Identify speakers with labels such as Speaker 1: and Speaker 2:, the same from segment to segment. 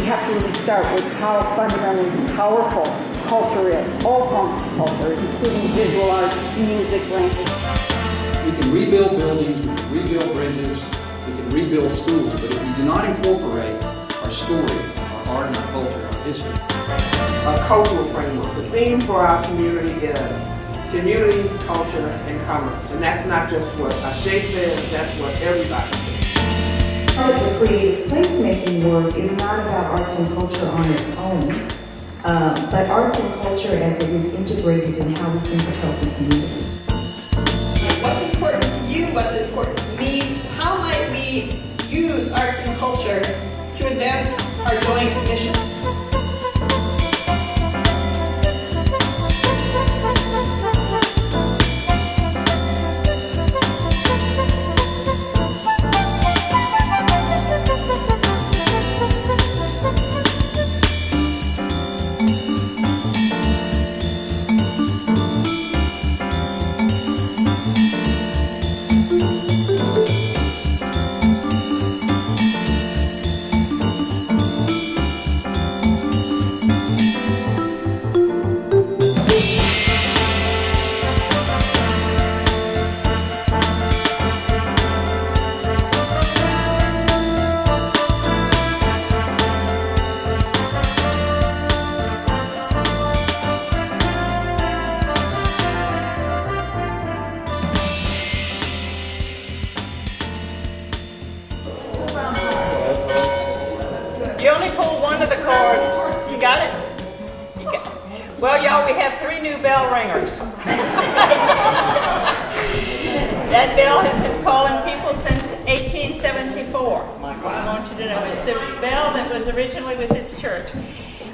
Speaker 1: we have to really start with how fundamentally powerful culture is, all forms of culture, including visual art, music, language.
Speaker 2: We can rebuild buildings, we can rebuild bridges, we can rebuild schools, but if we do not incorporate our story, our art and our culture, our history.
Speaker 3: A cultural framework. The theme for our community is community, culture, and commerce. And that's not just what Ashe says, that's what everybody says.
Speaker 4: Part of the creative placemaking work is not about arts and culture on its own, but arts and culture as it is integrated in how we think of healthy communities.
Speaker 5: What's important to you? What's important to me? How might we use arts and culture to advance our joint missions?
Speaker 6: You only pulled one of the cards. You got it? You got it. Well, y'all, we have 3 new bell ringers. That bell has been calling people since 1874. I want you to know it's the bell that was originally with this church.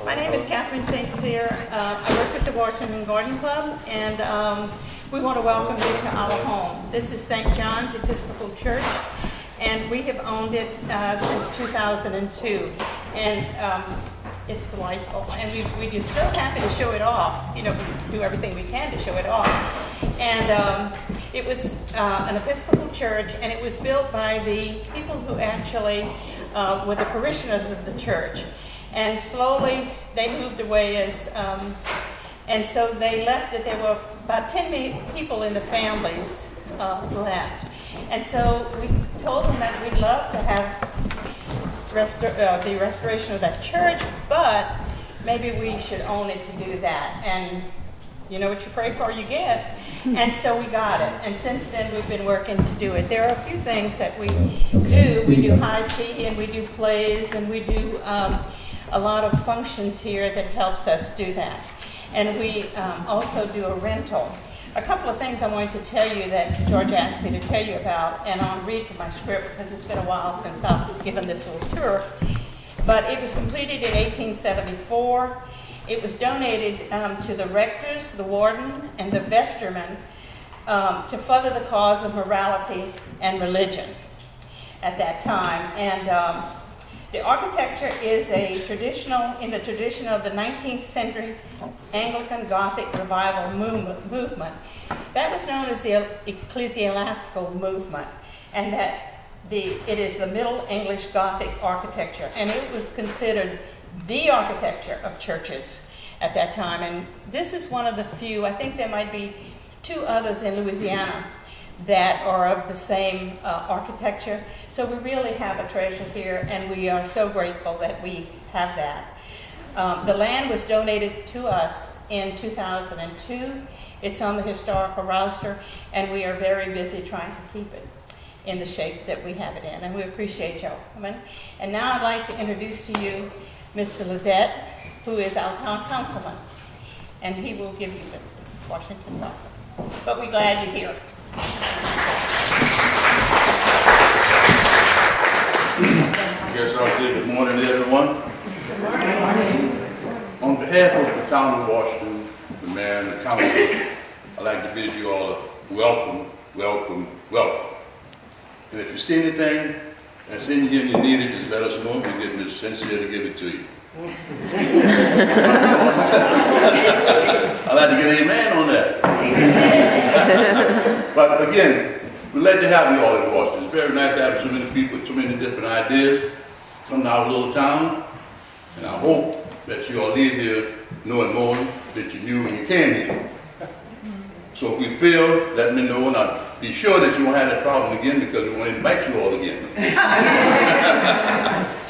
Speaker 6: My name is Catherine St. Cyr. I work with the Washington Garden Club, and we want to welcome you to our home. This is St. John's Episcopal Church, and we have owned it since 2002. And it's delightful, and we're just so happy to show it off. You know, we do everything we can to show it off. And it was an Episcopal church, and it was built by the people who actually were the parishioners of the church. And slowly they moved away and so they left it. There were about 10 people in the families left. And so we told them that we'd love to have the restoration of that church, but maybe we should own it to do that. And you know what you pray for, you get. And so we got it. And since then, we've been working to do it. There are a few things that we do. We do high tea, and we do plays, and we do a lot of functions here that helps us do that. And we also do a rental. A couple of things I wanted to tell you that George asked me to tell you about, and I'll read from my script because it's been a while since I've given this little tour. But it was completed in 1874. It was donated to the rectors, the warden, and the vestryman to further the cause of morality and religion at that time. And the architecture is in the tradition of the 19th century Anglican Gothic revival movement. That was known as the ecclesiastical movement, and that it is the Middle English Gothic architecture, and it was considered the architecture of churches at that time. And this is one of the few, I think there might be 2 others in Louisiana that are of the same architecture. So we really have a treasure here, and we are so grateful that we have that. The land was donated to us in 2002. It's on the historical roster, and we are very busy trying to keep it in the shape that we have it in, and we appreciate y'all coming. And now I'd like to introduce to you Mr. Ledette, who is our town councilman, and he will give you the Washington welcome. But we're glad you're here.
Speaker 7: Yes, I'll say good morning to everyone.
Speaker 6: Good morning.
Speaker 7: On behalf of the town of Washington, the mayor and the council, I'd like to bid you all a welcome, welcome, welcome. And if you see anything that's in you and you need it, just let us know, and we'll get Ms. Sincere to give it to you. I'd like to get an amen on that. But again, we're glad to have you all in Washington. It's very nice to have so many people with so many different ideas from our little town. And I hope that you all leave here knowing more that you knew when you came here. So if we fail, let me know, and I'll be sure that you won't have that problem again because we won't invite you all again.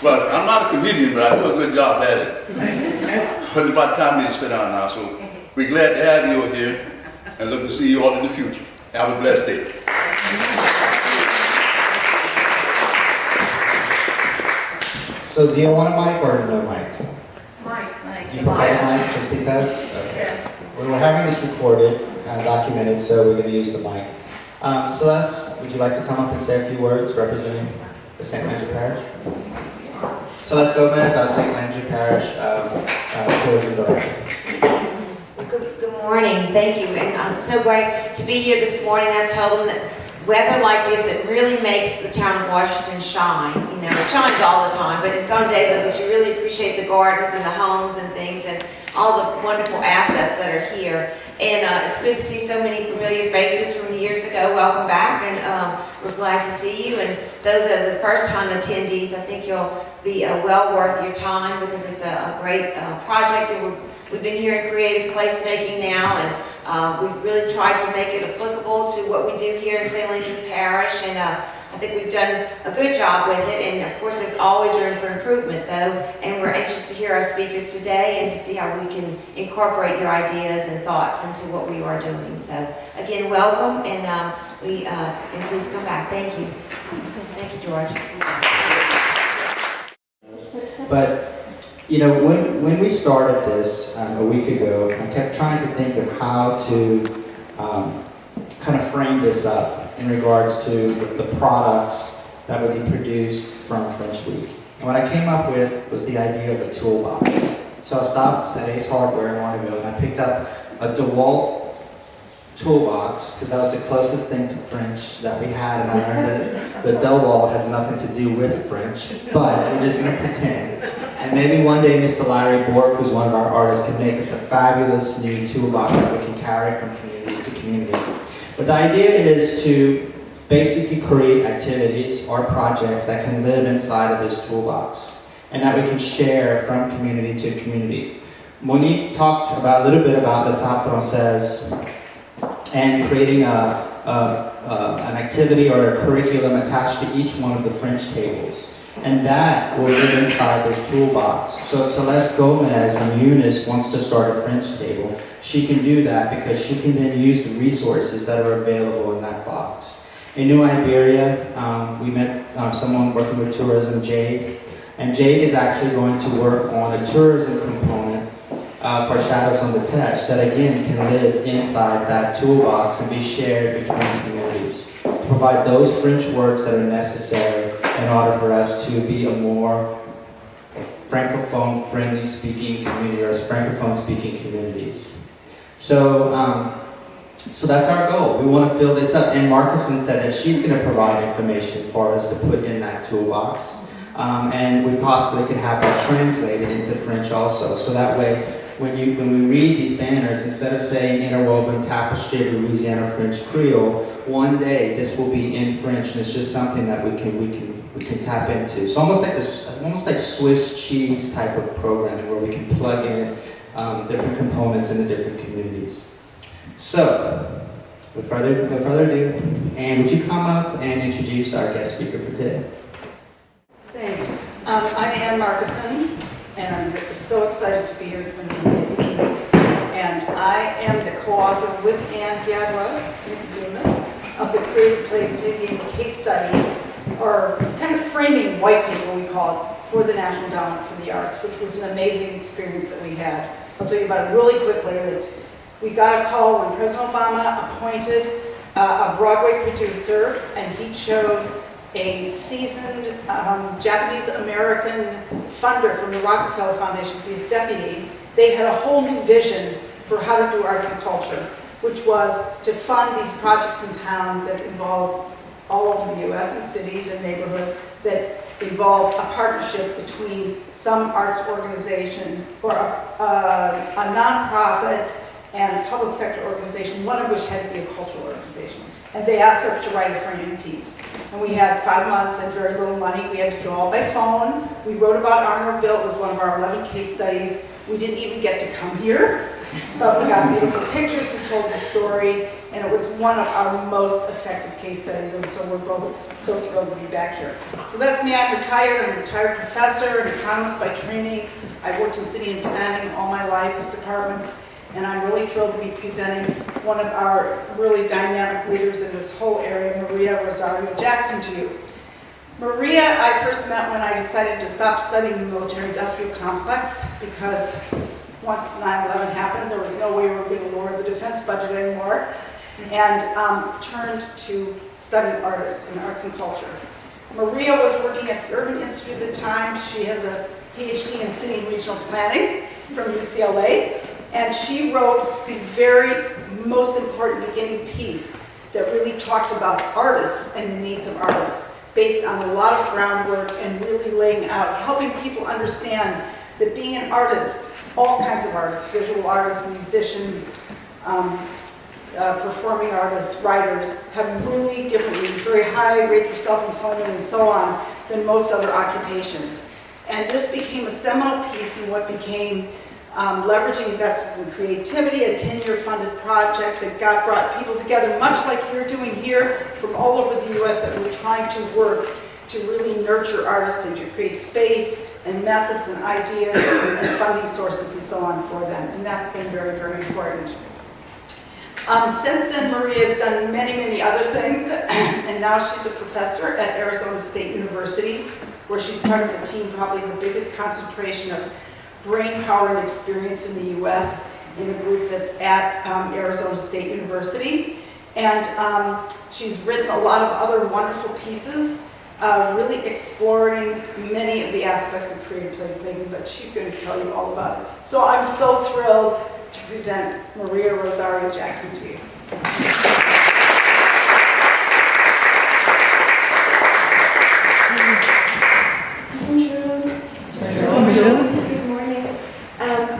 Speaker 7: But I'm not a comedian, but I do a good job at it. But it's about time to sit down now, so we're glad to have you here and look to see you all in the future. Have a blessed day.
Speaker 8: So do you want a mic or no mic?
Speaker 5: Mike.
Speaker 8: You prefer a mic just because? Okay. We're having this recorded, documented, so we're going to use the mic. Celeste, would you like to come up and say a few words representing the St. Landry Parish? Celeste Gomez, our St. Landry Parish tourism director.
Speaker 9: Good morning, thank you, and it's so great to be here this morning. I told them that weather like this, it really makes the town of Washington shine. You know, it shines all the time, but it's on days like this you really appreciate the gardens and the homes and things and all the wonderful assets that are here. And it's good to see so many familiar faces from years ago. Welcome back, and we're glad to see you. And those are the first-time attendees. I think you'll be well worth your time because it's a great project. And we've been here in creative placemaking now, and we've really tried to make it applicable to what we do here in St. Landry Parish. And I think we've done a good job with it, and of course there's always room for improvement though, and we're anxious to hear our speakers today and to see how we can incorporate your ideas and thoughts into what we are doing. So again, welcome, and and please come back. Thank you. Thank you, George.
Speaker 8: But, you know, when we started this a week ago, I kept trying to think of how to kind of frame this up in regards to the products that would be produced from French Week. And what I came up with was the idea of a toolbox. So I stopped at Ace Hardware in Arnaudville and I picked up a DeWalt toolbox because that was the closest thing to French that we had, and I learned that the DeWalt has nothing to do with French, but we're just going to pretend. And maybe one day Mr. Larry Bork, who's one of our artists, can make us a fabulous new toolbox that we can carry from community to community. But the idea is to basically create activities or projects that can live inside of this toolbox and that we can share from community to community. Monique talked about a little bit about the Table Française and creating an activity or a curriculum attached to each one of the French tables. And that will live inside this toolbox. So if Celeste Gomez and Eunice wants to start a French table, she can do that because she can then use the resources that are available in that box. In New Iberia, we met someone working with tourism, Jade. And Jade is actually going to work on a tourism component for Shadows on the Touch that again can live inside that toolbox and be shared between communities. To provide those French words that are necessary in order for us to be a more Francophone friendly speaking community or Francophone speaking communities. So, so that's our goal. We want to fill this up. And Marcuson said that she's going to provide information for us to put in that toolbox. And we possibly could have that translated into French also. So that way, when we read these banners, instead of saying interwoven tapestry of Louisiana French Creole, one day this will be in French, and it's just something that we can tap into. So almost like Swiss cheese type of programming where we can plug in different components into different communities. So, with no further ado, Anne, would you come up and introduce our guest speaker for today?
Speaker 10: Thanks. I'm Ann Marcuson, and I'm so excited to be here. It's been an amazing week. And I am the co-author with Ann Gadwa, Nicodemus, of the Creative Placemaking case study, or kind of framing white people, we call it, for the National Endowment for the Arts, which was an amazing experience that we had. I'll tell you about it really quickly. That we got a call when President Obama appointed a Broadway producer, and he chose a seasoned Japanese-American funder from the Rockefeller Foundation to be his deputy. They had a whole new vision for how to do arts and culture, which was to fund these projects in town that involve all over the U.S. and cities and neighborhoods that involve a partnership between some arts organization or a nonprofit and public sector organization, one of which had to be a cultural organization. And they asked us to write a framing piece. And we had 5 months and very little money. We had to do it all by phone. We wrote about Arnaudville. It was one of our 11 case studies. We didn't even get to come here, but we got beautiful pictures. We told the story, and it was one of our most effective case studies. And so we're both so thrilled to be back here. So that's me. I'm retired. I'm a retired professor, an economist by training. I've worked in city and planning all my life with departments. And I'm really thrilled to be presenting one of our really dynamic leaders in this whole area, Maria Rosario Jackson, to you. Maria, I first met when I decided to stop studying the military-industrial complex because once 9/11 happened, there was no way we were going to lower the defense budget anymore, and turned to studying artists and arts and culture. Maria was working at the Urban Institute at the time. She has a PhD in city and regional planning from UCLA. And she wrote the very most important beginning piece that really talked about artists and the needs of artists, based on a lot of groundwork and really laying out, helping people understand that being an artist, all kinds of artists, visual artists, musicians, performing artists, writers, have really different needs, very high rates of self-employment and so on than most other occupations. And this became a seminal piece in what became leveraging investments in creativity, a 10-year funded project that brought people together, much like you're doing here, from all over the U.S. that we're trying to work to really nurture artists and to create space and methods and ideas and funding sources and so on for them. And that's been very, very important. Since then, Maria has done many, many other things, and now she's a professor at Arizona State University, where she's part of a team, probably the biggest concentration of brain power and experience in the U.S. in a group that's at Arizona State University. And she's written a lot of other wonderful pieces, really exploring many of the aspects of creative placemaking, but she's going to tell you all about it. So I'm so thrilled to present Maria Rosario Jackson to you.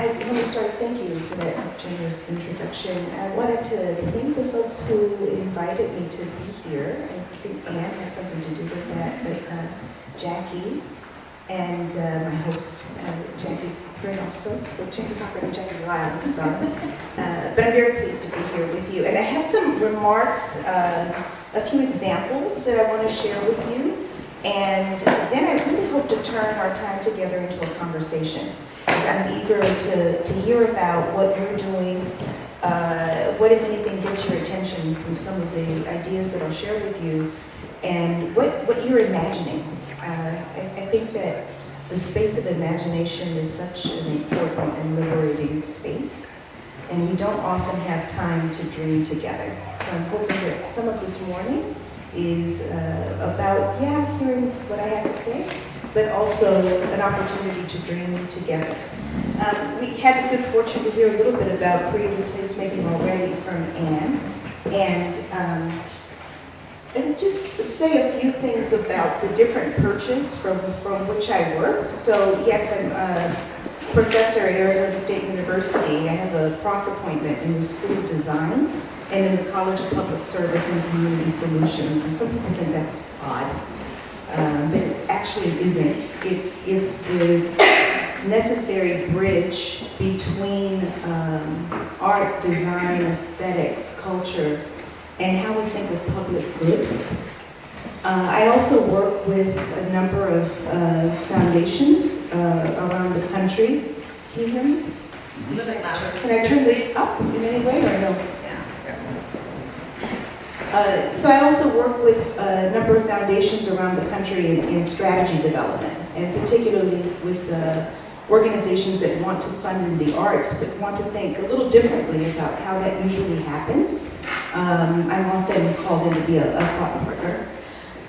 Speaker 4: I want to start, thank you for that generous introduction. I wanted to thank the folks who invited me to be here. I think Anne had something to do with that, but Jackie and my host, Jackie Cochran also, Jackie Cochran and Jackie Lyle, I'm sorry. But I'm very pleased to be here with you. And I have some remarks, a few examples that I want to share with you. And then I really hope to turn our time together into a conversation. I'm eager to hear about what you're doing, what, if anything, gets your attention from some of the ideas that I'll share with you, and what you're imagining. I think that the space of imagination is such an important and liberating space, and we don't often have time to dream together. So I'm hoping that some of this morning is about, hearing what I have to say, but also an opportunity to dream together. We had the good fortune to hear a little bit about creative placemaking already from Anne, and just say a few things about the different perches from which I work. So yes, I'm a professor at Arizona State University. I have a cross appointment in the School of Design and in the College of Public Service and Community Solutions. And some people think that's odd. But it actually isn't. It's the necessary bridge between art, design, aesthetics, culture, and how we think of public good. I also work with a number of foundations around the country. Can you hear me? Can I turn this up in any way or no? So I also work with a number of foundations around the country in strategy development, and particularly with organizations that want to fund in the arts, but want to think a little differently about how that usually happens. I'm often called in to be a thought partner.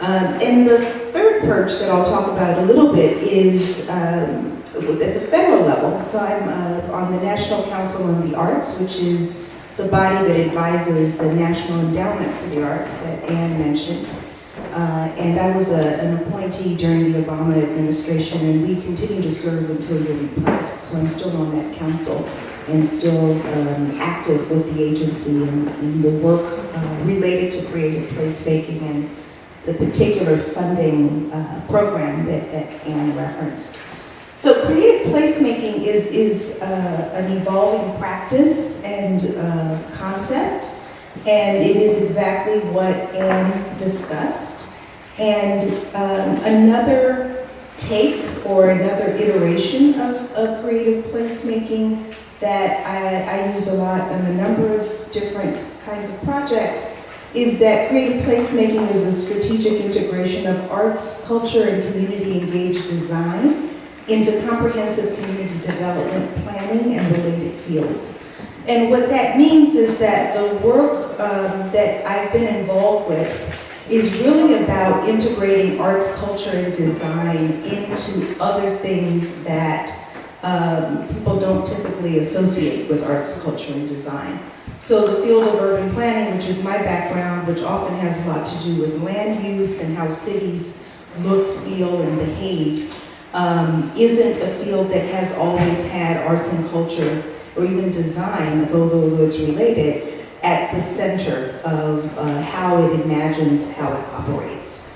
Speaker 4: And the third perch that I'll talk about a little bit is at the federal level. So I'm on the National Council on the Arts, which is the body that advises the National Endowment for the Arts that Anne mentioned. And I was an appointee during the Obama administration, and we continue to serve until you're replaced. So I'm still on that council and still active with the agency in the work related to creative placemaking and the particular funding program that Anne referenced. So creative placemaking is an evolving practice and concept, and it is exactly what Anne discussed. And another take or another iteration of creative placemaking that I use a lot on a number of different kinds of projects is that creative placemaking is a strategic integration of arts, culture, and community engaged design into comprehensive community development planning and related fields. And what that means is that the work that I've been involved with is really about integrating arts, culture, and design into other things that people don't typically associate with arts, culture, and design. So the field of urban planning, which is my background, which often has a lot to do with land use and how cities look, feel, and behave, isn't a field that has always had arts and culture or even design, although it's related, at the center of how it imagines how it operates.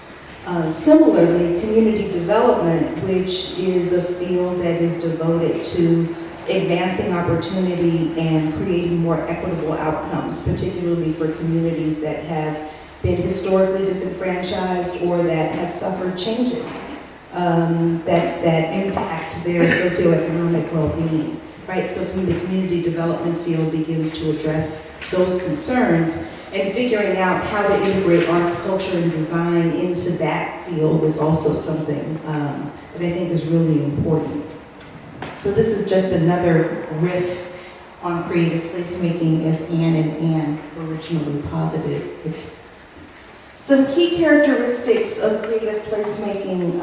Speaker 4: Similarly, community development, which is a field that is devoted to advancing opportunity and creating more equitable outcomes, particularly for communities that have been historically disenfranchised or that have suffered changes that impact their socioeconomic well-being, right? So the community development field begins to address those concerns, and figuring out how to integrate arts, culture, and design into that field is also something that I think is really important. So this is just another riff on creative placemaking as Anne and Anne originally posited it. Some key characteristics of creative placemaking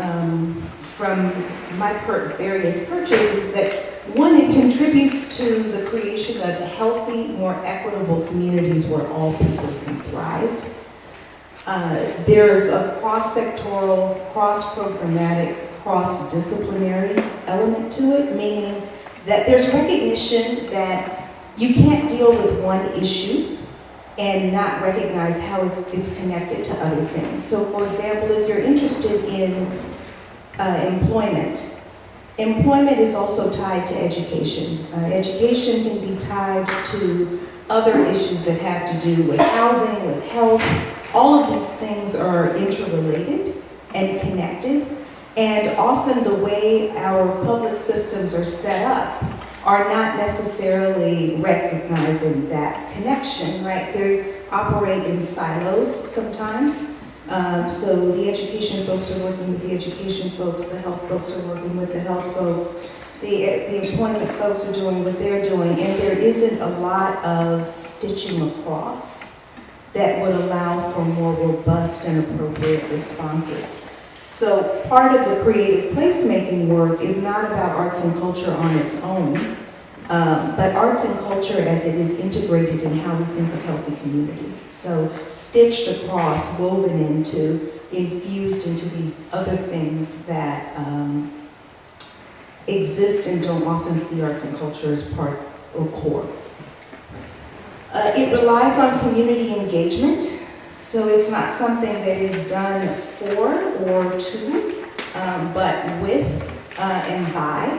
Speaker 4: from my various perches is that one, it contributes to the creation of healthy, more equitable communities where all people can thrive. There's a cross-sectoral, cross-programmatic, cross-disciplinary element to it, meaning that there's recognition that you can't deal with one issue and not recognize how it's connected to other things. So for example, if you're interested in employment is also tied to education. Education can be tied to other issues that have to do with housing, with health. All of these things are interrelated and connected. And often the way our public systems are set up are not necessarily recognizing that connection, right? They operate in silos sometimes. So the education folks are working with the education folks, the health folks are working with the health folks, the employment folks are doing what they're doing, and there isn't a lot of stitching across that would allow for more robust and appropriate responses. So part of the creative placemaking work is not about arts and culture on its own, but arts and culture as it is integrated in how we think of healthy communities. So stitched across, woven into, infused into these other things that exist and don't often see arts and culture as part or core. It relies on community engagement. So it's not something that is done for or to, but with and by.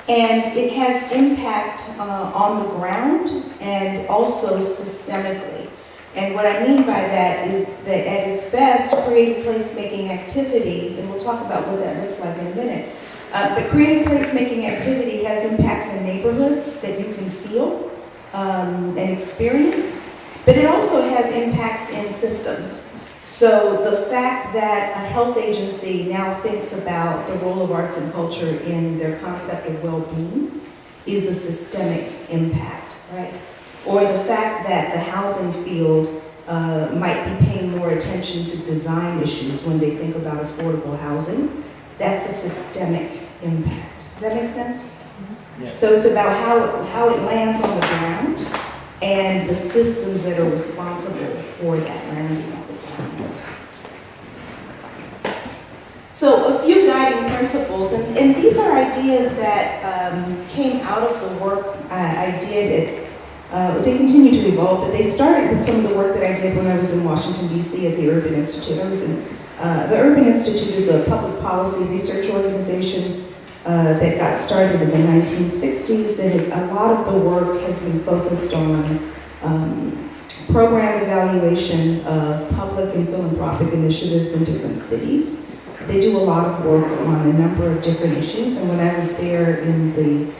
Speaker 4: And it has impact on the ground and also systemically. And what I mean by that is that at its best, creative placemaking activity, and we'll talk about what that looks like in a minute, but creative placemaking activity has impacts in neighborhoods that you can feel and experience, but it also has impacts in systems. So the fact that a health agency now thinks about the role of arts and culture in their concept of well-being is a systemic impact, right? Or the fact that the housing field might be paying more attention to design issues when they think about affordable housing, that's a systemic impact. Does that make sense?
Speaker 8: Yes.
Speaker 4: So it's about how it lands on the ground and the systems that are responsible for that landing on the ground. So a few guiding principles, and these are ideas that came out of the work I did They continue to evolve, but they started with some of the work that I did when I was in Washington, D.C. at the Urban Institute. The Urban Institute is a public policy research organization that got started in the 1960s, and a lot of the work has been focused on program evaluation of public and philanthropic initiatives in different cities. They do a lot of work on a number of different issues, and when I was there in the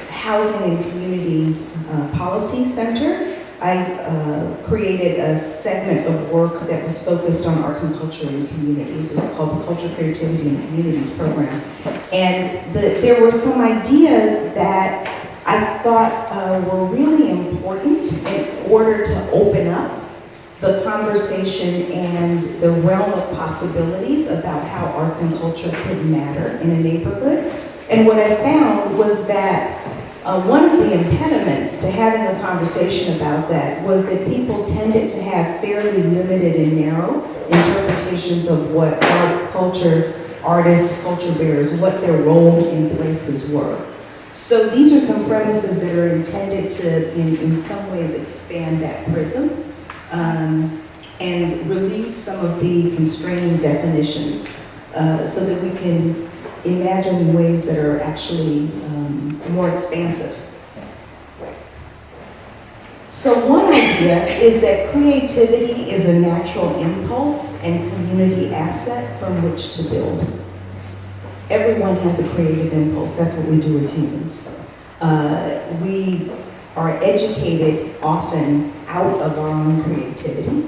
Speaker 4: Housing and Communities Policy Center, I created a segment of work that was focused on arts and culture in communities. It was called the Culture, Creativity, and Communities Program. And there were some ideas that I thought were really important in order to open up the conversation and the realm of possibilities about how arts and culture could matter in a neighborhood. And what I found was that one of the impediments to having a conversation about that was that people tended to have fairly limited and narrow interpretations of what art, culture, artists, culture bearers, what their role in places were. So these are some premises that are intended to, in some ways, expand that prism and relieve some of the constraining definitions so that we can imagine ways that are actually more expansive. So one idea is that creativity is a natural impulse and community asset from which to build. Everyone has a creative impulse. That's what we do as humans. We are educated often out of our own creativity.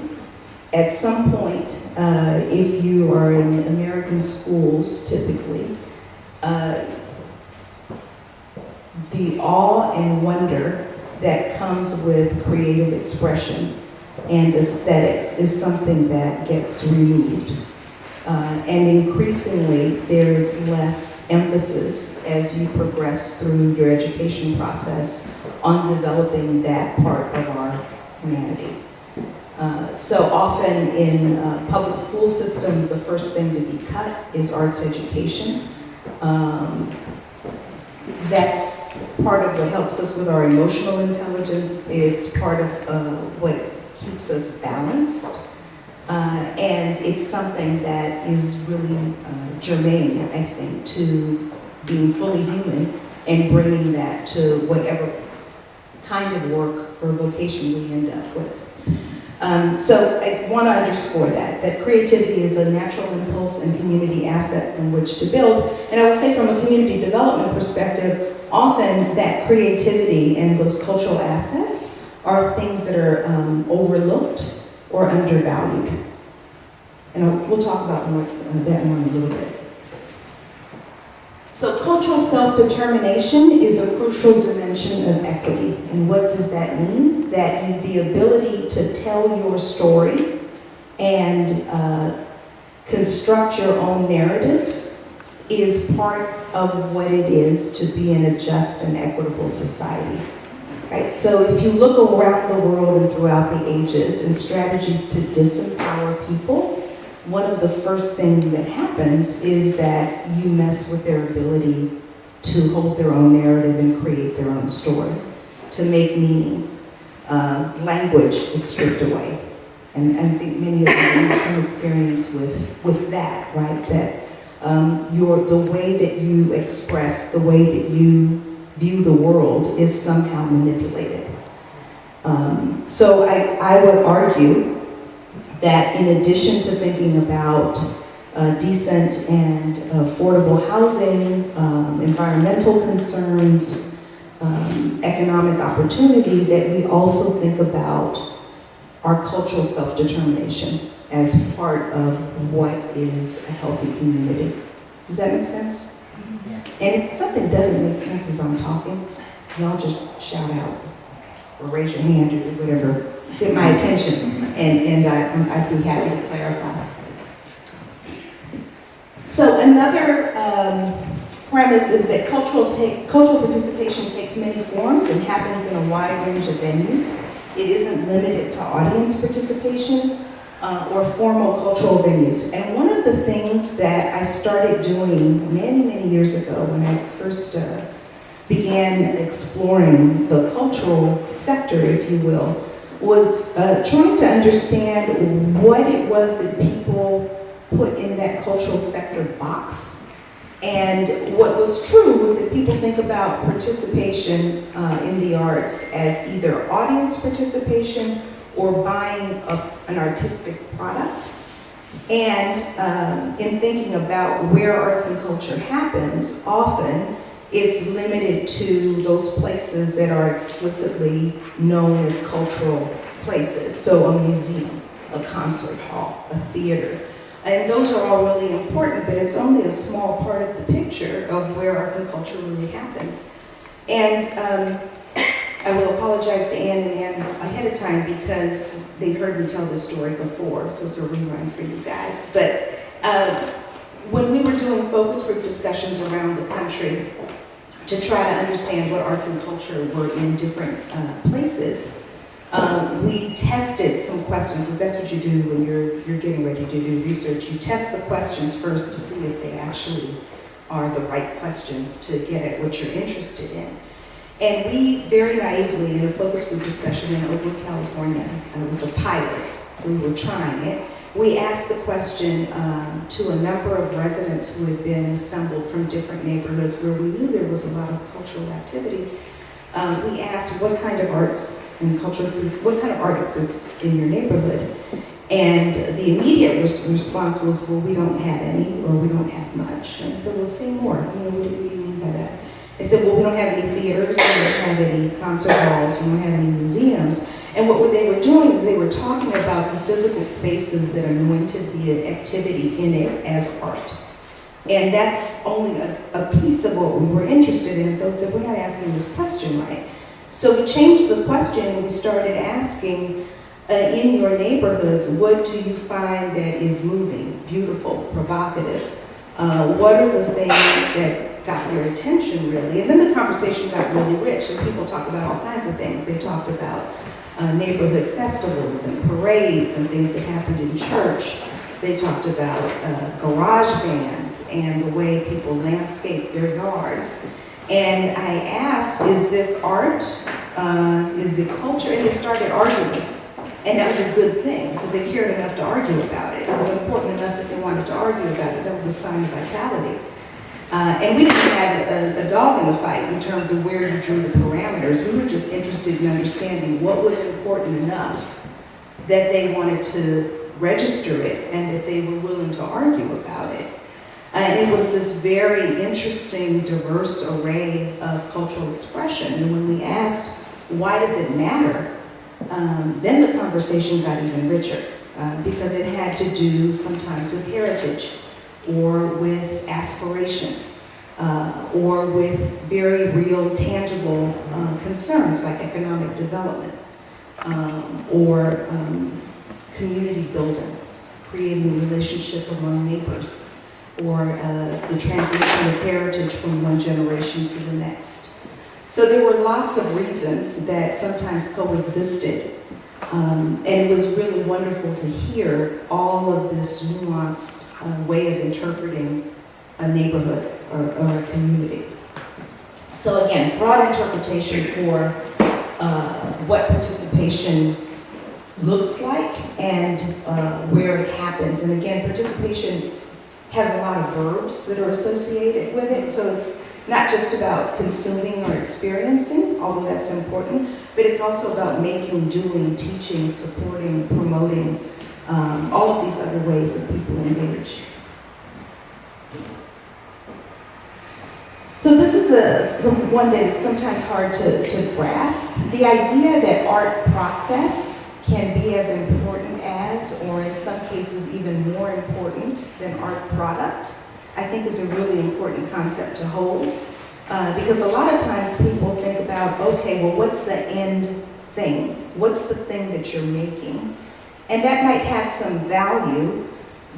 Speaker 4: At some point, if you are in American schools, typically, the awe and wonder that comes with creative expression and aesthetics is something that gets removed. And increasingly, there is less emphasis as you progress through your education process on developing that part of our humanity. So often in public school systems, the first thing to be cut is arts education. That's part of what helps us with our emotional intelligence. It's part of what keeps us balanced. And it's something that is really germane, I think, to being fully human and bringing that to whatever kind of work or vocation we end up with. So I want to underscore that creativity is a natural impulse and community asset from which to build. And I would say from a community development perspective, often that creativity and those cultural assets are things that are overlooked or undervalued. And we'll talk about that more in a little bit. So cultural self-determination is a crucial dimension of equity. And what does that mean? That the ability to tell your story and construct your own narrative is part of what it is to be in a just and equitable society. Right? So if you look around the world and throughout the ages and strategies to disempower people, one of the first things that happens is that you mess with their ability to hold their own narrative and create their own story, to make meaning. Language is stripped away. And I think many of you have some experience with that, right? That the way that you express, the way that you view the world is somehow manipulated. So I would argue that in addition to thinking about decent and affordable housing, environmental concerns, economic opportunity, that we also think about our cultural self-determination as part of what is a healthy community. Does that make sense? And if something doesn't make sense as I'm talking, y'all just shout out or raise your hand or whatever. Get my attention, and I'd be happy to clarify. So another premise is that cultural participation takes many forms and happens in a wide range of venues. It isn't limited to audience participation or formal cultural venues. And one of the things that I started doing many, many years ago when I first began exploring the cultural sector, if you will, was trying to understand what it was that people put in that cultural sector box. And what was true was that people think about participation in the arts as either audience participation or buying an artistic product. And in thinking about where arts and culture happens, often it's limited to those places that are explicitly known as cultural places. So a museum, a concert hall, a theater. And those are all really important, but it's only a small part of the picture of where arts and culture really happens. And I will apologize to Ann and Ann ahead of time because they heard me tell this story before, so it's a rerun for you guys. But when we were doing focus group discussions around the country to try to understand what arts and culture were in different places, we tested some questions, because that's what you do when you're getting ready to do research. You test the questions first to see if they actually are the right questions to get at what you're interested in. And we very naively, in a focus group discussion in Oakland, California, it was a pilot, so we were trying it. We asked the question to a number of residents who had been assembled from different neighborhoods where we knew there was a lot of cultural activity. We asked what kind of arts and culture what kind of art exists in your neighborhood? And the immediate response was, well, we don't have any, or we don't have much. And I said, well, say more. What do you mean by that? They said, well, we don't have any theaters, we don't have any concert halls, we don't have any museums. And what they were doing is they were talking about the physical spaces that anointed the activity in it as art. And that's only a piece of what we were interested in. So we said, we're not asking this question right. So we changed the question and we started asking, in your neighborhoods, what do you find that is moving, beautiful, provocative? What are the things that got your attention, really? And then the conversation got really rich, and people talked about all kinds of things. They talked about neighborhood festivals and parades and things that happened in church. They talked about garage bands and the way people landscape their yards. And I asked, is this art? Is it culture? And they started arguing. And that was a good thing, because they cared enough to argue about it. It was important enough that they wanted to argue about it. That was a sign of vitality. And we didn't have a dog in the fight in terms of where you drew the parameters. We were just interested in understanding what was important enough that they wanted to register it and that they were willing to argue about it. And it was this very interesting, diverse array of cultural expression. And when we asked, why does it matter? Then the conversation got even richer because it had to do sometimes with heritage or with aspiration or with very real, tangible concerns like economic development or community building, creating a relationship among neighbors, or the transmission of heritage from one generation to the next. So there were lots of reasons that sometimes coexisted. And it was really wonderful to hear all of this nuanced way of interpreting a neighborhood or a community. So again, broad interpretation for what participation looks like and where it happens. And again, participation has a lot of verbs that are associated with it. So it's not just about consuming or experiencing, although that's important, but it's also about making, doing, teaching, supporting, promoting, all of these other ways that people engage. So this is one that is sometimes hard to grasp. The idea that art process can be as important as, or in some cases even more important than art product, I think is a really important concept to hold. Because a lot of times people think about, okay, well, what's the end thing? What's the thing that you're making? And that might have some value,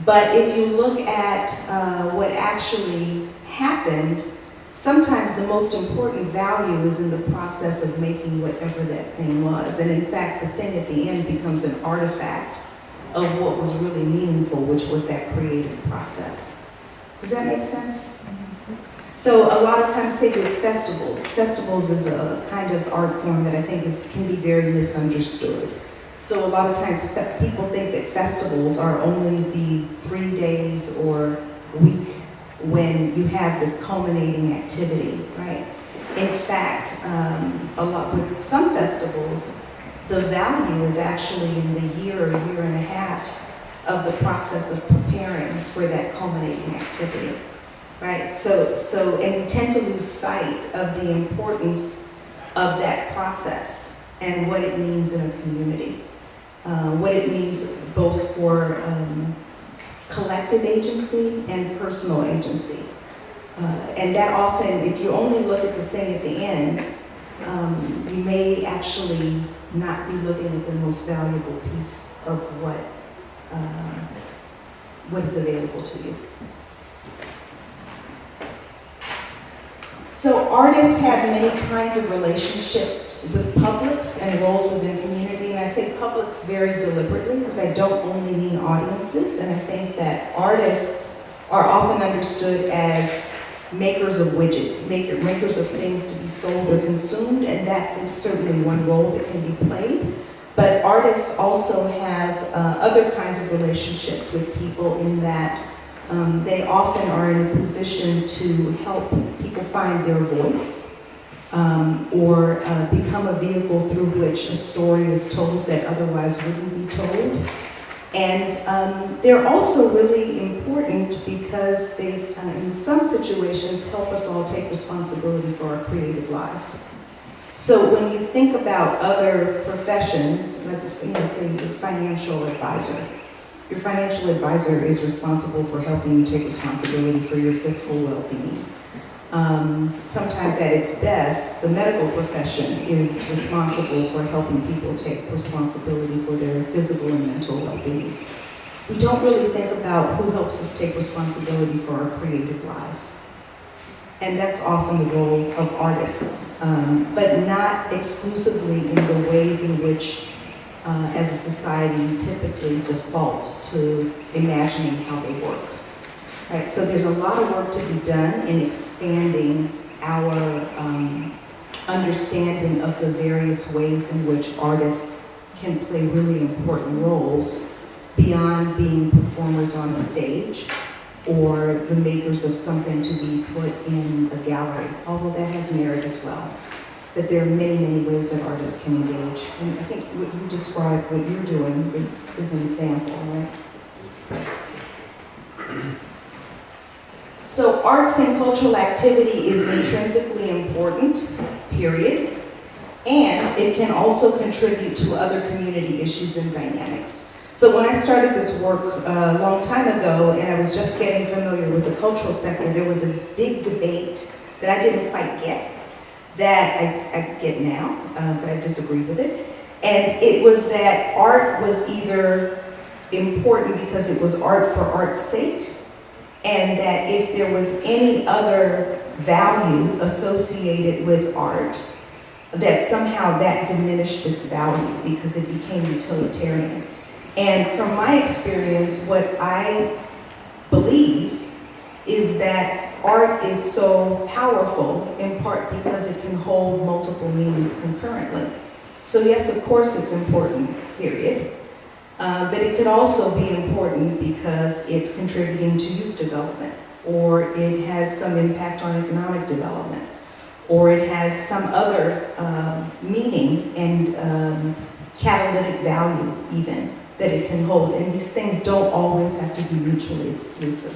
Speaker 4: but if you look at what actually happened, sometimes the most important value is in the process of making whatever that thing was. And in fact, the thing at the end becomes an artifact of what was really meaningful, which was that creative process. Does that make sense? So a lot of times, say with festivals is a kind of art form that I think can be very misunderstood. So a lot of times people think that festivals are only the 3 days or week when you have this culminating activity, right? In fact, with some festivals, the value is actually in the year or year and a half of the process of preparing for that culminating activity, right? And we tend to lose sight of the importance of that process and what it means in a community. What it means both for collective agency and personal agency. And that often, if you only look at the thing at the end, you may actually not be looking at the most valuable piece of what is available to you. So artists have many kinds of relationships with publics and roles within community, and I say publics very deliberately because I don't only mean audiences, and I think that artists are often understood as makers of widgets, makers of things to be sold or consumed, and that is certainly one role that can be played. But artists also have other kinds of relationships with people in that they often are in a position to help people find their voice or become a vehicle through which a story is told that otherwise wouldn't be told. And they're also really important because they, in some situations, help us all take responsibility for our creative lives. So when you think about other professions, like, say your financial advisor. Your financial advisor is responsible for helping you take responsibility for your fiscal well-being. Sometimes at its best, the medical profession is responsible for helping people take responsibility for their physical and mental well-being. We don't really think about who helps us take responsibility for our creative lives. And that's often the role of artists, but not exclusively in the ways in which, as a society, we typically default to imagining how they work. Right, so there's a lot of work to be done in expanding our understanding of the various ways in which artists can play really important roles beyond being performers on a stage or the makers of something to be put in a gallery, although that has merit as well. But there are many, many ways that artists can engage. And I think what you described, what you're doing, is an example, right? So arts and cultural activity is intrinsically important, period. And it can also contribute to other community issues and dynamics. So when I started this work a long time ago, and I was just getting familiar with the cultural sector, there was a big debate that I didn't quite get, that I get now, but I disagree with it. And it was that art was either important because it was art for art's sake, and that if there was any other value associated with art, that somehow that diminished its value because it became utilitarian. And from my experience, what I believe is that art is so powerful in part because it can hold multiple meanings concurrently. So yes, of course it's important, period. But it could also be important because it's contributing to youth development, or it has some impact on economic development, or it has some other meaning and catalytic value even that it can hold. And these things don't always have to be mutually exclusive.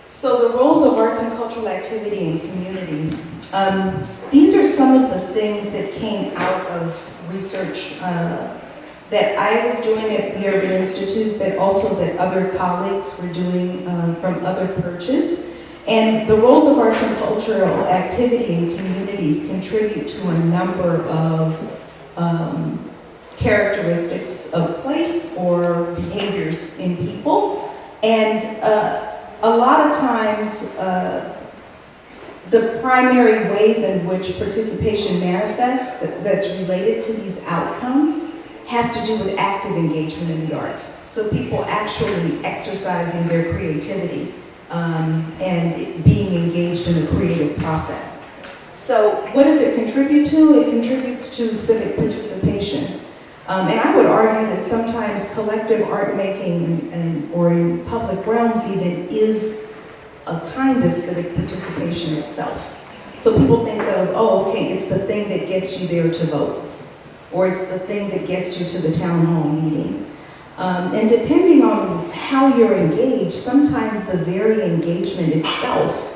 Speaker 4: So the roles of arts and cultural activity in communities. These are some of the things that came out of research that I was doing at the Urban Institute, but also that other colleagues were doing from other perches. And the roles of arts and cultural activity in communities contribute to a number of characteristics of place or behaviors in people. And a lot of times, the primary ways in which participation manifests that's related to these outcomes has to do with active engagement in the arts. So people actually exercising their creativity and being engaged in a creative process. So what does it contribute to? It contributes to civic participation. And I would argue that sometimes collective art making or in public realms even is a kind of civic participation itself. So people think of, oh, okay, it's the thing that gets you there to vote, or it's the thing that gets you to the town hall meeting. And depending on how you're engaged, sometimes the very engagement itself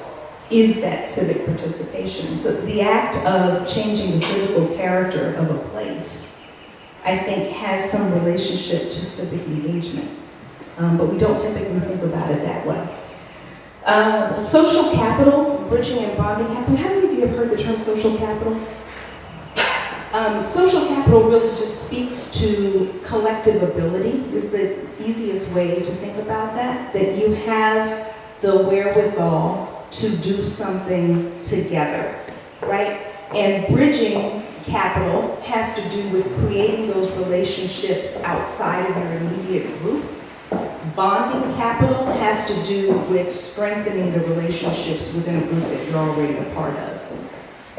Speaker 4: is that civic participation. So the act of changing the physical character of a place, I think, has some relationship to civic engagement. But we don't typically think about it that way. Social capital, bridging and bonding capital. How many of you have heard the term social capital? Social capital really just speaks to collective ability, is the easiest way to think about that. That you have the wherewithal to do something together, right? And bridging capital has to do with creating those relationships outside of your immediate group. Bonding capital has to do with strengthening the relationships within a group that you're already a part of.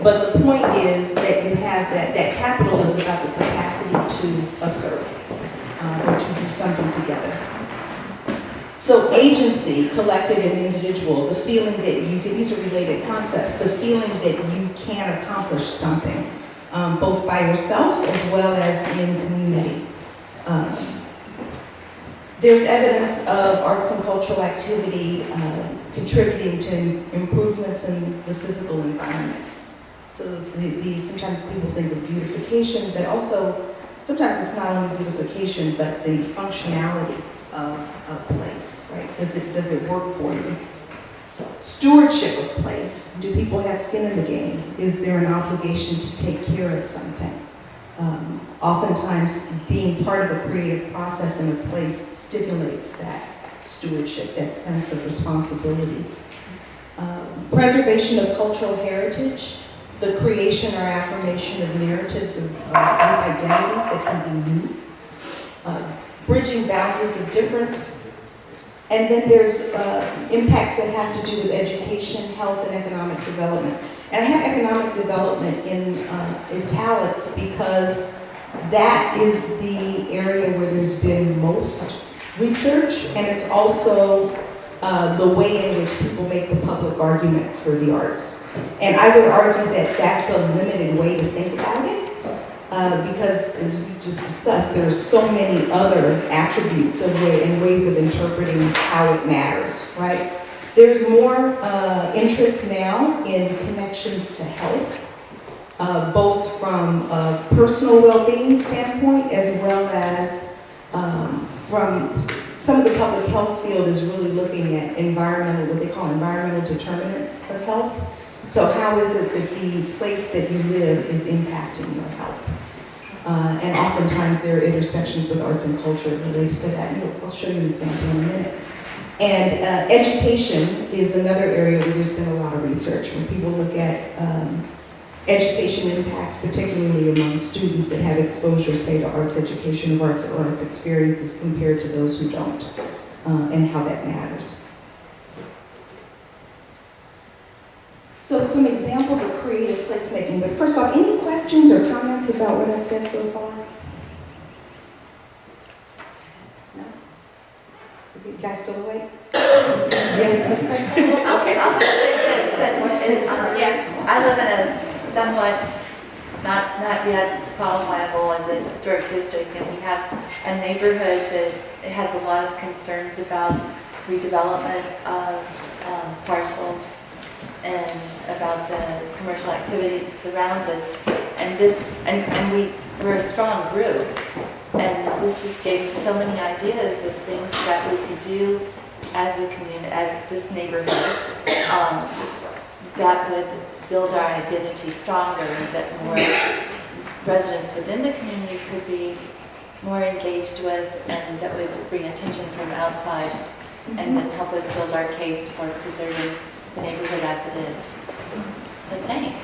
Speaker 4: But the point is that you have that capital is about the capacity to assert or to do something together. So agency, collective and individual, the feeling that you, these are related concepts, the feeling that you can accomplish something, both by yourself as well as in community. There's evidence of arts and cultural activity contributing to improvements in the physical environment. So sometimes people think of beautification, but also sometimes it's not only beautification, but the functionality of a place, right? Does it work for you? Stewardship of place. Do people have skin in the game? Is there an obligation to take care of something? Oftentimes, being part of a creative process in a place stimulates that stewardship, that sense of responsibility. Preservation of cultural heritage, the creation or affirmation of narratives of new identities that can be new. Bridging boundaries of difference. And then there's impacts that have to do with education, health, and economic development. And I have economic development in italics because that is the area where there's been most research, and it's also the way in which people make the public argument for the arts. And I would argue that that's a limited way to think about it, because as we just discussed, there are so many other attributes of and ways of interpreting how it matters, right? There's more interest now in connections to health, both from a personal well-being standpoint as well as from some of the public health field is really looking at environmental, what they call environmental determinants of health. So how is it that the place that you live is impacting your health? And oftentimes there are intersections with arts and culture related to that. And I'll show you an example in a minute. And education is another area where there's been a lot of research. When people look at education impacts, particularly among students that have exposure, say, to arts education or arts experiences compared to those who don't, and how that matters. So some examples of creative placemaking. But first off, any questions or comments about what I've said so far? No? You guys still awake? Yeah.
Speaker 11: Okay, I'll just say this, that I live in a somewhat, not yet qualifiable as a historic district, and we have a neighborhood that has a lot of concerns about redevelopment of parcels and about the commercial activity that surrounds us. And we're a strong group, and this just gave me so many ideas of things that we could do as a community, as this neighborhood, that would build our identity stronger, that more residents within the community could be more engaged with, and that would bring attention from outside, and then help us build our case for preserving the neighborhood as it is. But thanks.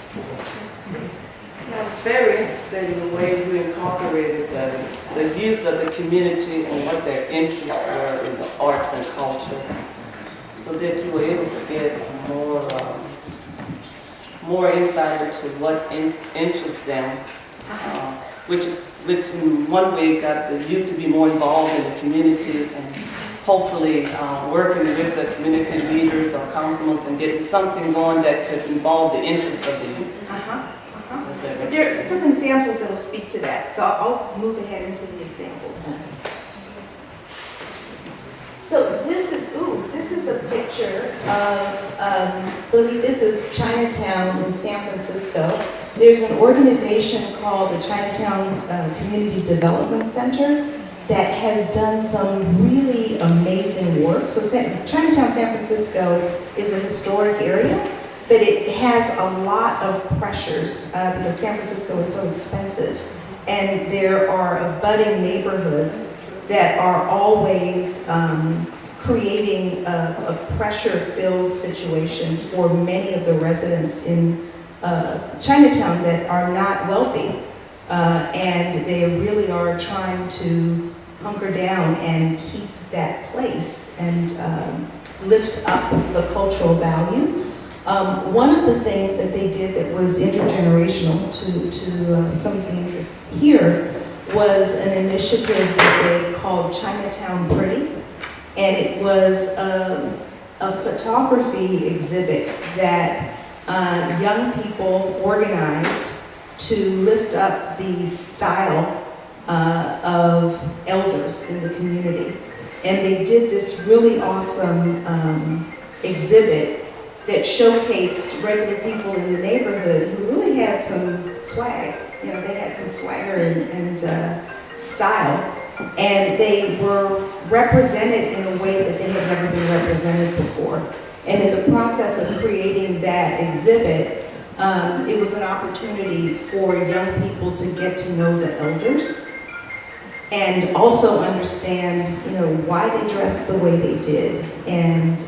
Speaker 12: I was very interested in the way you incorporated the youth of the community and what their interests were in the arts and culture, so that you were able to get more insight into what interests them, which in one way got the youth to be more involved in the community and hopefully working with the community leaders or councilmen and getting something going that could involve the interests of the youth.
Speaker 4: There are some examples that will speak to that, so I'll move ahead into the examples. So this is a picture of, I believe this is Chinatown in San Francisco. There's an organization called the Chinatown Community Development Center that has done some really amazing work. So Chinatown, San Francisco is a historic area, but it has a lot of pressures because San Francisco is so expensive. And there are abutting neighborhoods that are always creating a pressure-filled situation for many of the residents in Chinatown that are not wealthy. And they really are trying to hunker down and keep that place and lift up the cultural value. One of the things that they did that was intergenerational to some of the interests here was an initiative that they called Chinatown Pretty. And it was a photography exhibit that young people organized to lift up the style of elders in the community. And they did this really awesome exhibit that showcased regular people in the neighborhood who really had some swag. You know, they had some swagger and style. And they were represented in a way that they had never been represented before. And in the process of creating that exhibit, it was an opportunity for young people to get to know the elders and also understand, you know, why they dressed the way they did and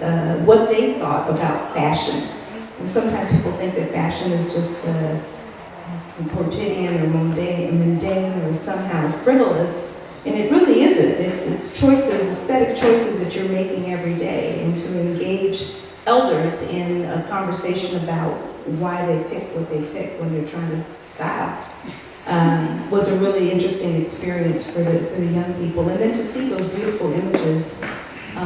Speaker 4: what they thought about fashion. And sometimes people think that fashion is just quotidian or mundane or somehow frivolous. And it really isn't. It's choices, aesthetic choices that you're making every day, and to engage elders in a conversation about why they pick what they pick when they're trying to style was a really interesting experience for the young people. And then to see those beautiful images, I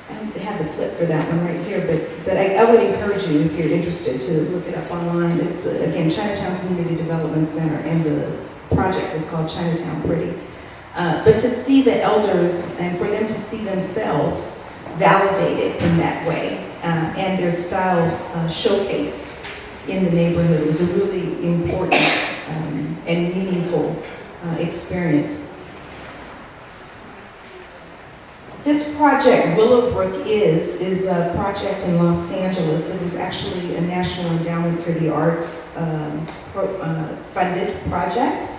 Speaker 4: don't have the clip for that one right here, but I would encourage you, if you're interested, to look it up online. It's, again, Chinatown Community Development Center, and the project was called Chinatown Pretty. But to see the elders and for them to see themselves validated in that way and their style showcased in the neighborhood was a really important and meaningful experience. This project, Willowbrook is a project in Los Angeles. It was actually a National Endowment for the Arts funded project.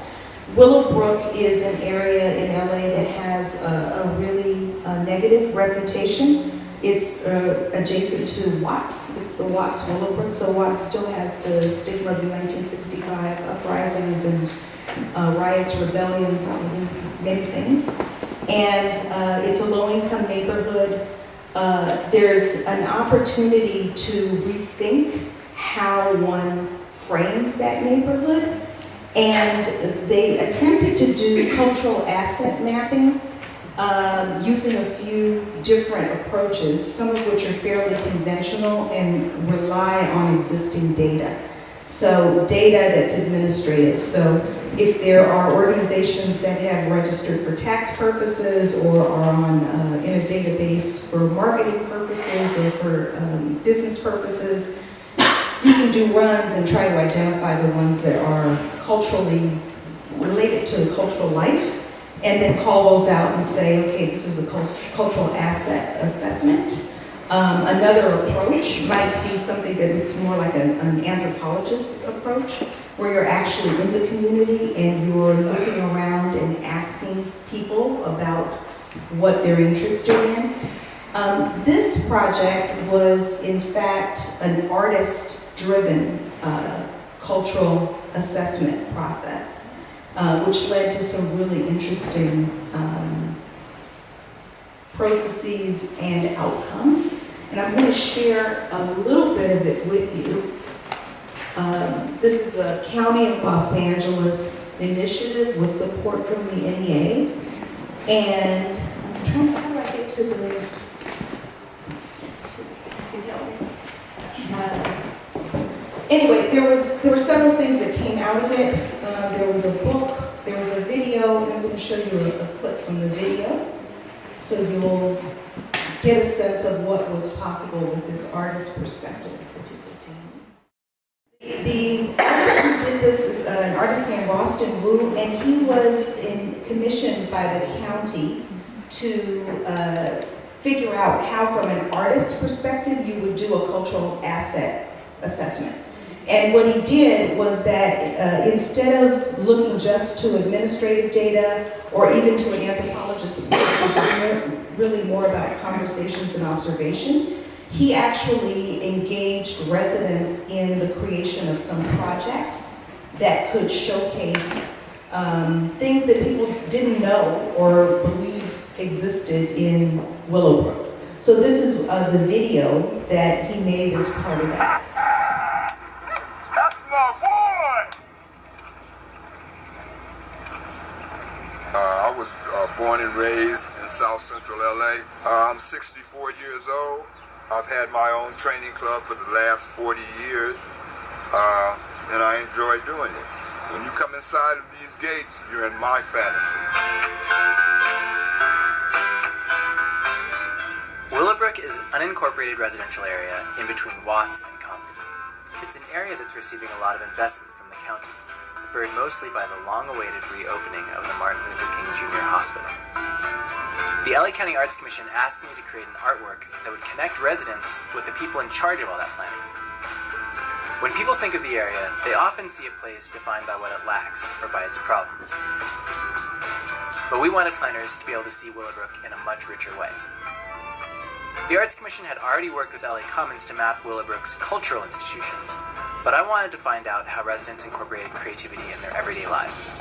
Speaker 4: Willowbrook is an area in LA that has a really negative reputation. It's adjacent to Watts. It's the Watts Willowbrook. So Watts still has the stigma of the 1965 uprisings and riots, rebellions, many things. And it's a low-income neighborhood. There's an opportunity to rethink how one frames that neighborhood. And they attempted to do cultural asset mapping using a few different approaches, some of which are fairly conventional and rely on existing data. So data that's administrative. So if there are organizations that have registered for tax purposes or are on in a database for marketing purposes or for business purposes, you can do runs and try to identify the ones that are culturally related to the cultural life, and then call those out and say, okay, this is a cultural asset assessment. Another approach might be something that it's more like an anthropologist's approach, where you're actually in the community and you're looking around and asking people about what they're interested in. This project was, in fact, an artist-driven cultural assessment process, which led to some really interesting processes and outcomes. And I'm going to share a little bit of it with you. This is a County of Los Angeles initiative with support from the NEA. And I'm trying to, how do I get to the, can you help me? Anyway, there were several things that came out of it. There was a book, there was a video, and I'm going to show you a clip from the video so you'll get a sense of what was possible with this artist perspective. The artist who did this is an artist named Roston Wu, and he was commissioned by the county to figure out how, from an artist's perspective, you would do a cultural asset assessment. And what he did was that instead of looking just to administrative data or even to an anthropologist's approach, which is really more about conversations and observation, he actually engaged residents in the creation of some projects that could showcase things that people didn't know or believe existed in Willowbrook. So this is the video that he made as part of that.
Speaker 13: That's my boy! I was born and raised in South Central LA. I'm 64 years old. I've had my own training club for the last 40 years, and I enjoy doing it. When you come inside of these gates, you're in my fantasy.
Speaker 14: Willowbrook is an unincorporated residential area in between Watts and Compton. It's an area that's receiving a lot of investment from the county, spurred mostly by the long-awaited reopening of the Martin Luther King Jr. Hospital. The LA County Arts Commission asked me to create an artwork that would connect residents with the people in charge of all that planning. When people think of the area, they often see a place defined by what it lacks or by its problems. But we wanted planners to be able to see Willowbrook in a much richer way. The Arts Commission had already worked with LA Commons to map Willowbrook's cultural institutions, but I wanted to find out how residents incorporated creativity in their everyday life.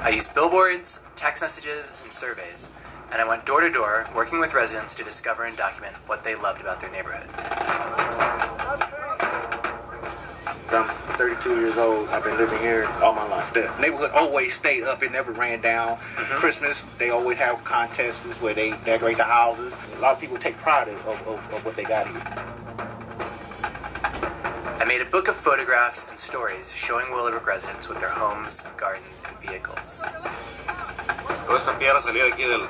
Speaker 14: I used billboards, text messages, and surveys, and I went door to door, working with residents to discover and document what they loved about their neighborhood.
Speaker 15: I'm 32 years old. I've been living here all my life. The neighborhood always stayed up. It never ran down. Christmas, they always have contests where they decorate the houses. A lot of people take pride of what they got here.
Speaker 14: I made a book of photographs and stories showing Willowbrook residents with their homes, gardens, and vehicles.
Speaker 15: Toda esa piedra salía de aquí del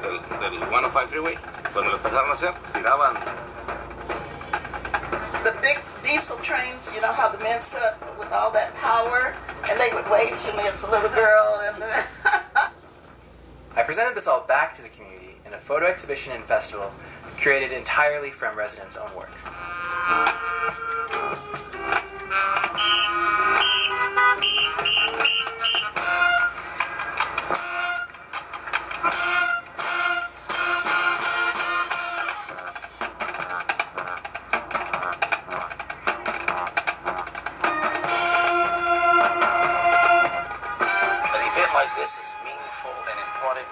Speaker 15: 105 freeway. Cuando lo empezaron a hacer, tiraban.
Speaker 16: The big diesel trains, you know how the men sit up with all that power, and they would wave to me as a little girl. And
Speaker 14: I presented this all back to the community in a photo exhibition and festival curated entirely from residents' own work.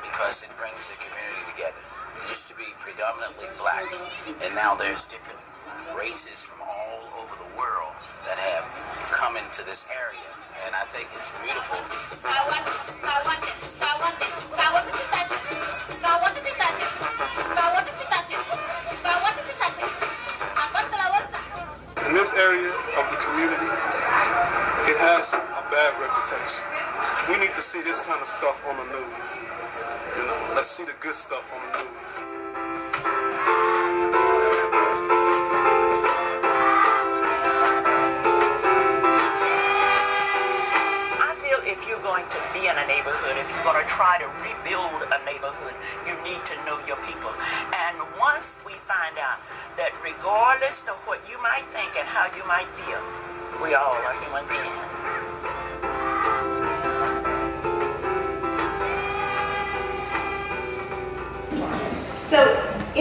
Speaker 17: Because it brings the community together. It used to be predominantly black, and now there's different races from all over the world that have come into this area, and I think it's beautiful.
Speaker 18: In this area of the community, it has a bad reputation. We need to see this kind of stuff on the news. You know, let's see the good stuff on the news.
Speaker 17: I feel if you're going to be in a neighborhood, if you're going to try to rebuild a neighborhood, you need to know your people. And once we find out that regardless of what you might think and how you might feel, we all are human beings.
Speaker 10: So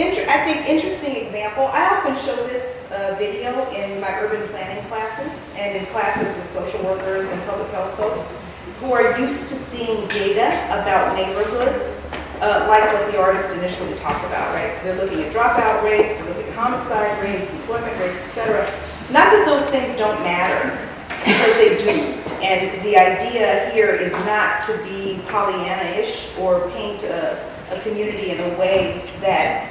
Speaker 4: I think interesting example. I often show this video in my urban planning classes and in classes with social workers and public health folks who are used to seeing data about neighborhoods, like what the artist initially talked about, right? So they're looking at dropout rates, they're looking at homicide rates, employment rates, etc. Not that those things don't matter, because they do. And the idea here is not to be Pollyanna-ish or paint a community in a way that,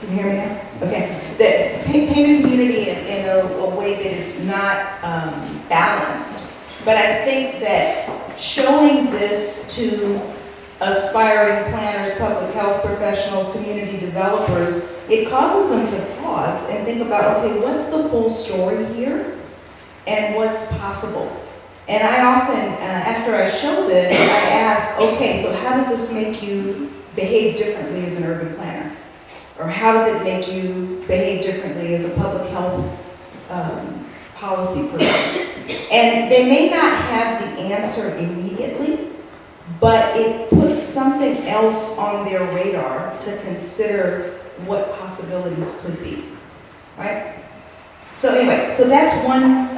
Speaker 4: can you hear me now? Okay. That paint a community in a way that is not balanced. But I think that showing this to aspiring planners, public health professionals, community developers, it causes them to pause and think about, okay, what's the full story here and what's possible? And I often, after I show this, I ask, okay, so how does this make you behave differently as an urban planner? Or how does it make you behave differently as a public health policy person? And they may not have the answer immediately, but it puts something else on their radar to consider what possibilities could be, right? So anyway, so that's one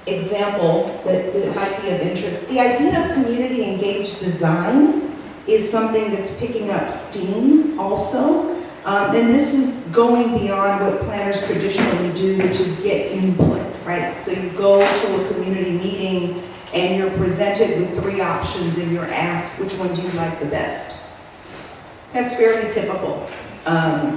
Speaker 4: example that might be of interest. The idea of community engaged design is something that's picking up steam also. And this is going beyond what planners traditionally do, which is get input, right? So you go to a community meeting and you're presented with 3 options and you're asked, which one do you like the best? That's fairly typical.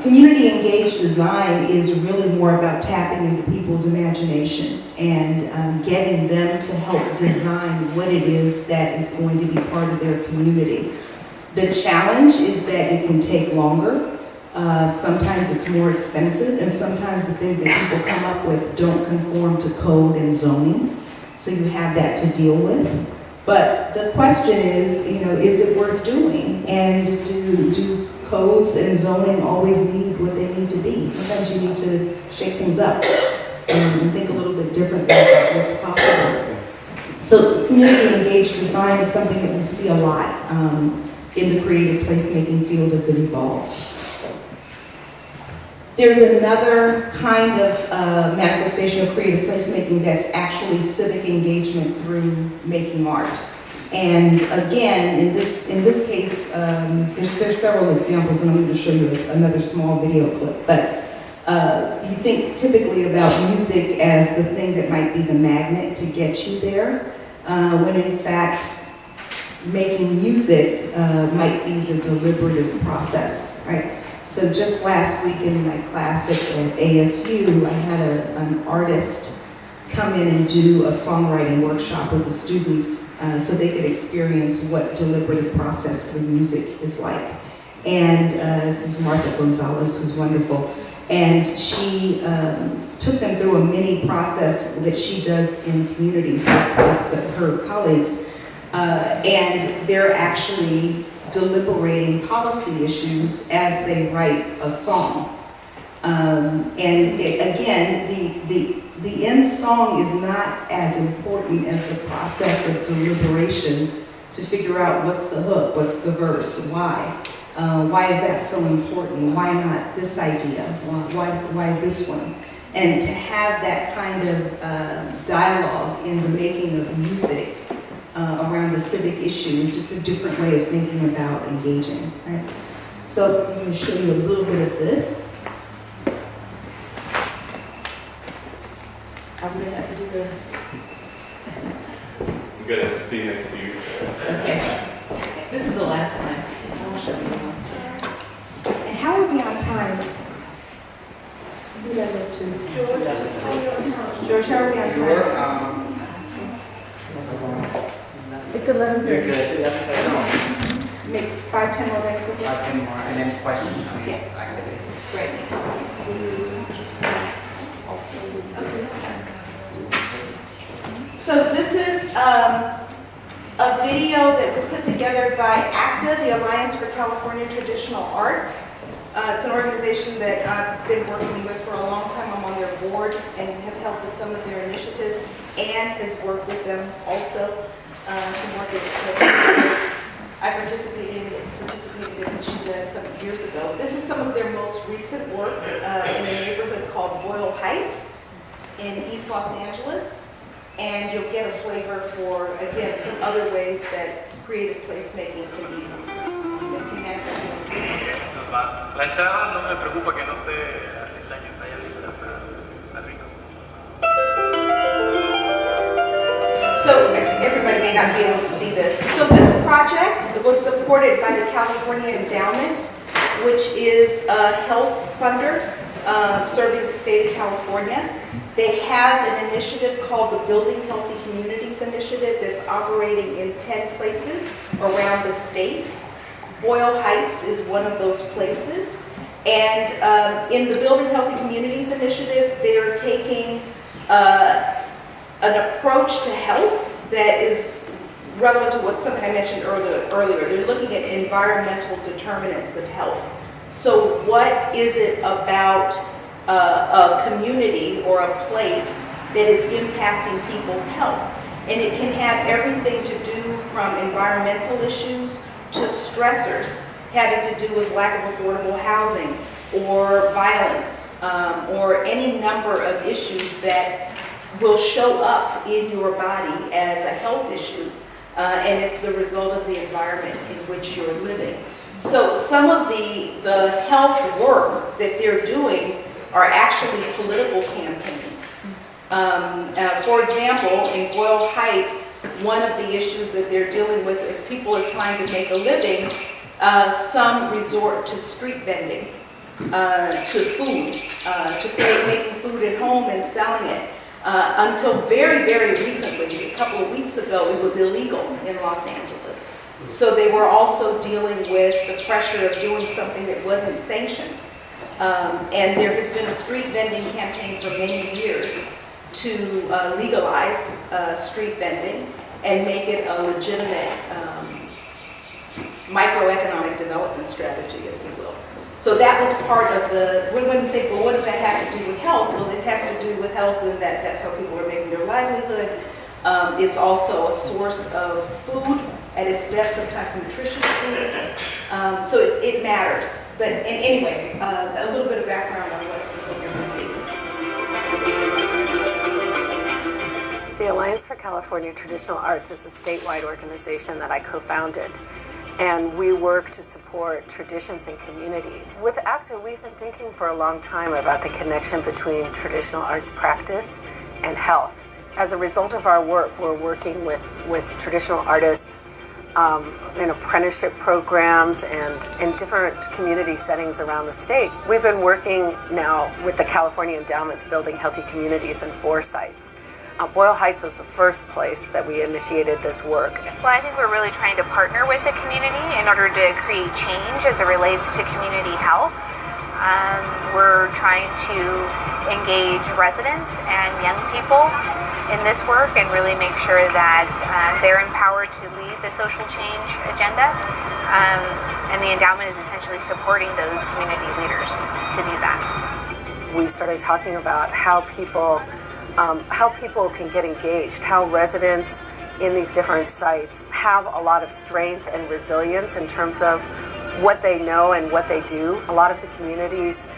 Speaker 4: Community engaged design is really more about tapping into people's imagination and getting them to help design what it is that is going to be part of their community. The challenge is that it can take longer. Sometimes it's more expensive, and sometimes the things that people come up with don't conform to code and zoning. So you have that to deal with. But the question is, is it worth doing? And do codes and zoning always need what they need to be? Sometimes you need to shake things up and think a little bit differently about what's possible. So community engaged design is something that we see a lot in the creative placemaking field as it evolves. There's another kind of manifestation of creative placemaking that's actually civic engagement through making art. And again, in this case, there's several examples, and I'm going to show you another small video clip. But you think typically about music as the thing that might be the magnet to get you there, when in fact making music might be the deliberative process, right? So just last week in my class at ASU, I had an artist come in and do a songwriting workshop with the students so they could experience what deliberative process through music is like. And this is Martha Gonzalez, who's wonderful. And she took them through a mini process that she does in communities with her colleagues. And they're actually deliberating policy issues as they write a song. Again, the end song is not as important as the process of deliberation to figure out what's the hook, what's the verse, why. Why is that so important? Why not this idea? Why this one? And to have that kind of dialogue in the making of music around a civic issue is just a different way of thinking about engaging, right? So I'm going to show you a little bit of this. I'm going to have to do the...
Speaker 19: I'm going to stay next to you.
Speaker 4: Okay. This is the last one. I'll show you. And how are we on time? Who did I look to? George, how are we on time? It's 11:30.
Speaker 8: You're good.
Speaker 4: Make 5-10 more minutes. Okay?
Speaker 8: 5-10 more, and then questions on the activity.
Speaker 4: Great. So this is a video that was put together by ACTA, the Alliance for California Traditional Arts. It's an organization that I've been working with for a long time. I'm on their board and have helped with some of their initiatives. Anne has worked with them also. Some work that I participated in, and she does some years ago. This is some of their most recent work in a neighborhood called Boyle Heights in East Los Angeles. And you'll get a flavor for, again, some other ways that creative placemaking can be happen.
Speaker 19: La entrada no me preocupa que no esté a 6 años allá arriba.
Speaker 4: So everybody may not be able to see this. So this project was supported by the California Endowment, which is a health funder serving the state of California. They have an initiative called the Building Healthy Communities Initiative that's operating in 10 places around the state. Boyle Heights is one of those places. And in the Building Healthy Communities Initiative, they're taking an approach to health that is relevant to what something I mentioned earlier. They're looking at environmental determinants of health. So what is it about a community or a place that is impacting people's health? And it can have everything to do from environmental issues to stressors having to do with lack of affordable housing or violence or any number of issues that will show up in your body as a health issue, and it's the result of the environment in which you're living. So some of the health work that they're doing are actually political campaigns. For example, in Boyle Heights, one of the issues that they're dealing with is people are trying to make a living. Some resort to street vending, to food, to create making food at home and selling it. Until very, very recently, a couple of weeks ago, it was illegal in Los Angeles. So they were also dealing with the pressure of doing something that wasn't sanctioned. And there has been a street vending campaign for many years to legalize street vending and make it a legitimate microeconomic development strategy, if you will. So that was part of the, we wouldn't think, well, what does that have to do with health? Well, it has to do with health and that's how people are making their livelihood. It's also a source of food, at its best, sometimes nutritious food. So it matters. But anyway, a little bit of background on what you're going to see.
Speaker 20: The Alliance for California Traditional Arts is a statewide organization that I co-founded. And we work to support traditions and communities. With ACTA, we've been thinking for a long time about the connection between traditional arts practice and health. As a result of our work, we're working with traditional artists in apprenticeship programs and in different community settings around the state. We've been working now with the California Endowment's Building Healthy Communities in 4 sites. Boyle Heights was the first place that we initiated this work.
Speaker 21: Well, I think we're really trying to partner with the community in order to create change as it relates to community health. We're trying to engage residents and young people in this work and really make sure that they're empowered to lead the social change agenda. And the endowment is essentially supporting those community leaders to do that.
Speaker 20: We started talking about how people can get engaged, how residents in these different sites have a lot of strength and resilience in terms of what they know and what they do. A lot of the communities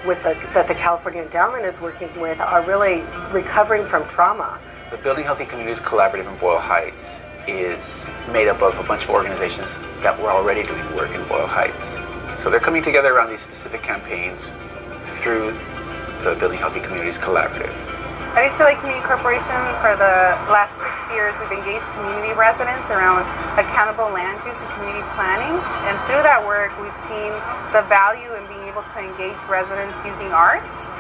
Speaker 20: that the California Endowment is working with are really recovering from trauma.
Speaker 22: The Building Healthy Communities Collaborative in Boyle Heights is made up of a bunch of organizations that were already doing work in Boyle Heights. So they're coming together around these specific campaigns through the Building Healthy Communities Collaborative.
Speaker 23: At East LA Community Corporation, for the last 6 years, we've engaged community residents around accountable land use and community planning. And through that work, we've seen the value in being able to engage residents using arts.